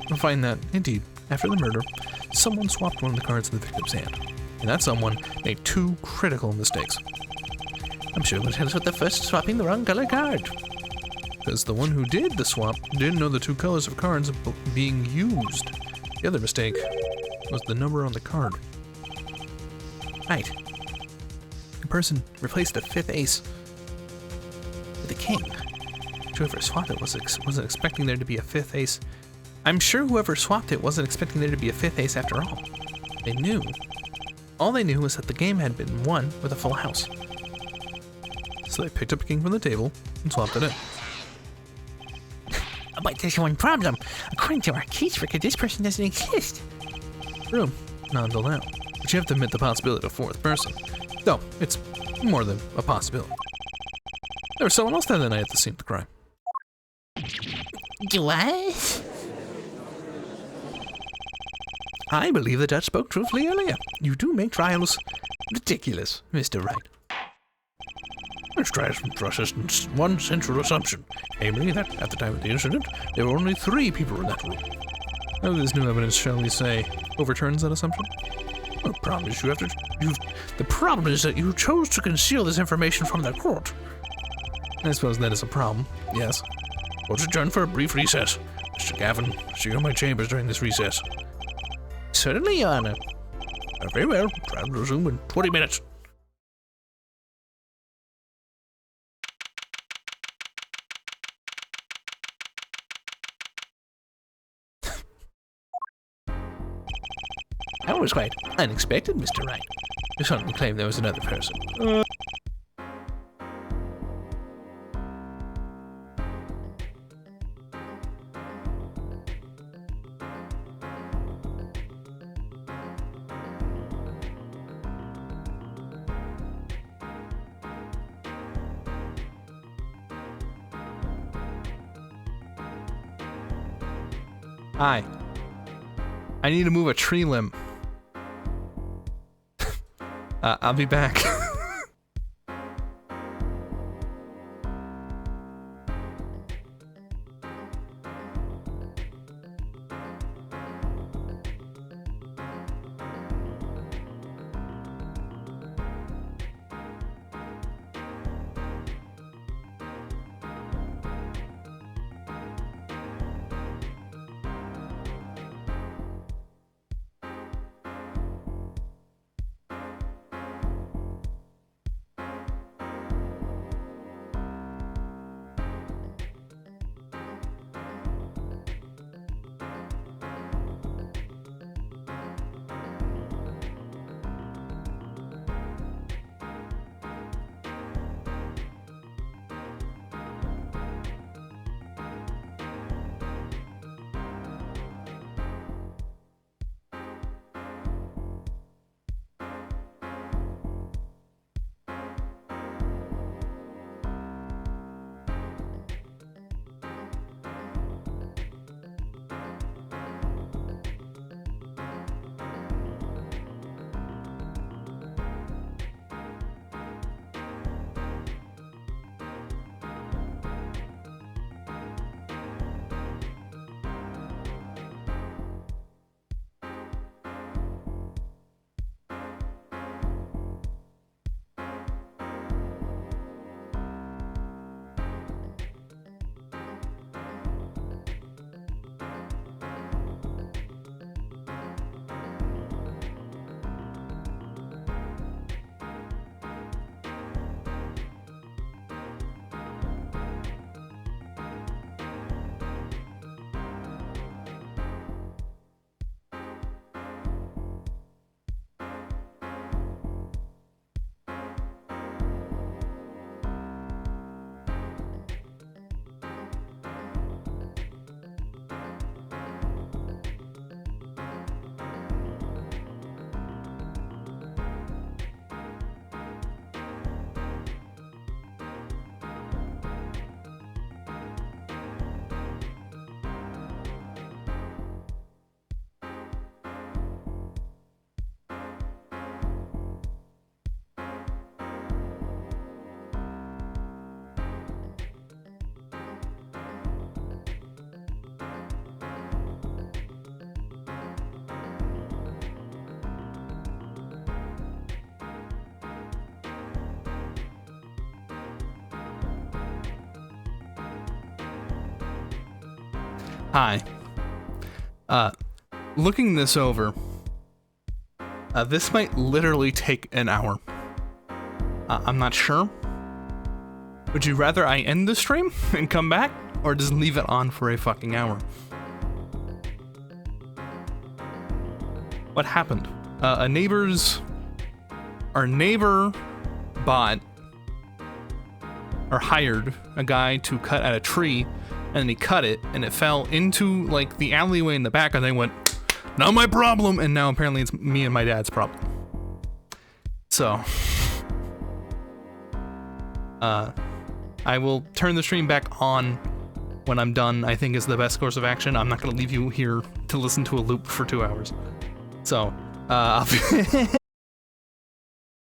You'll find that, indeed, after the murder, someone swapped one of the cards in the victim's hand. And that someone made two critical mistakes. I'm sure it was him with the first swapping the wrong color card. Because the one who did the swap didn't know the two colors of cards being used. The other mistake was the number on the card. Right. The person replaced a fifth ace with a king. Whoever swapped it wasn't expecting there to be a fifth ace. I'm sure whoever swapped it wasn't expecting there to be a fifth ace after all. They knew. All they knew was that the game had been won with a full house. So they picked up a king from the table and swapped it in. But there's one problem. According to our case record, this person doesn't exist. True. Not until now. But you have to admit the possibility of a fourth person. No, it's more than a possibility. There was someone else there that night at the scene of the crime. What? I believe the judge spoke truthfully earlier. You do make trials ridiculous, Mr. Wright. Let's try some process and one central assumption, namely that at the time of the incident, there were only 3 people in that room. Now this new evidence, shall we say, overturns that assumption? The problem is the problem is that you chose to conceal this information from the court. I suppose that is a problem, yes. Let's adjourn for a brief recess. Mr. Gavin, see you in my chambers during this recess. Certainly, Your Honor. Very well. Try to resume in 20 minutes. That was quite unexpected, Mr. Wright. You certainly claim there was another person. Hi. I need to move a tree limb. I'll be back. Hi. Looking this over, this might literally take an hour. I'm not sure. Would you rather I end the stream and come back, or just leave it on for a fucking hour? What happened? Our neighbor bought or hired a guy to cut at a tree, and he cut it, and it fell into like the alleyway in the back, and they went, "Not my problem," and now apparently it's me and my dad's problem. So, I will turn the stream back on when I'm done. I think is the best course of action. I'm not gonna leave you here to listen to a loop for 2 hours. So, I'll be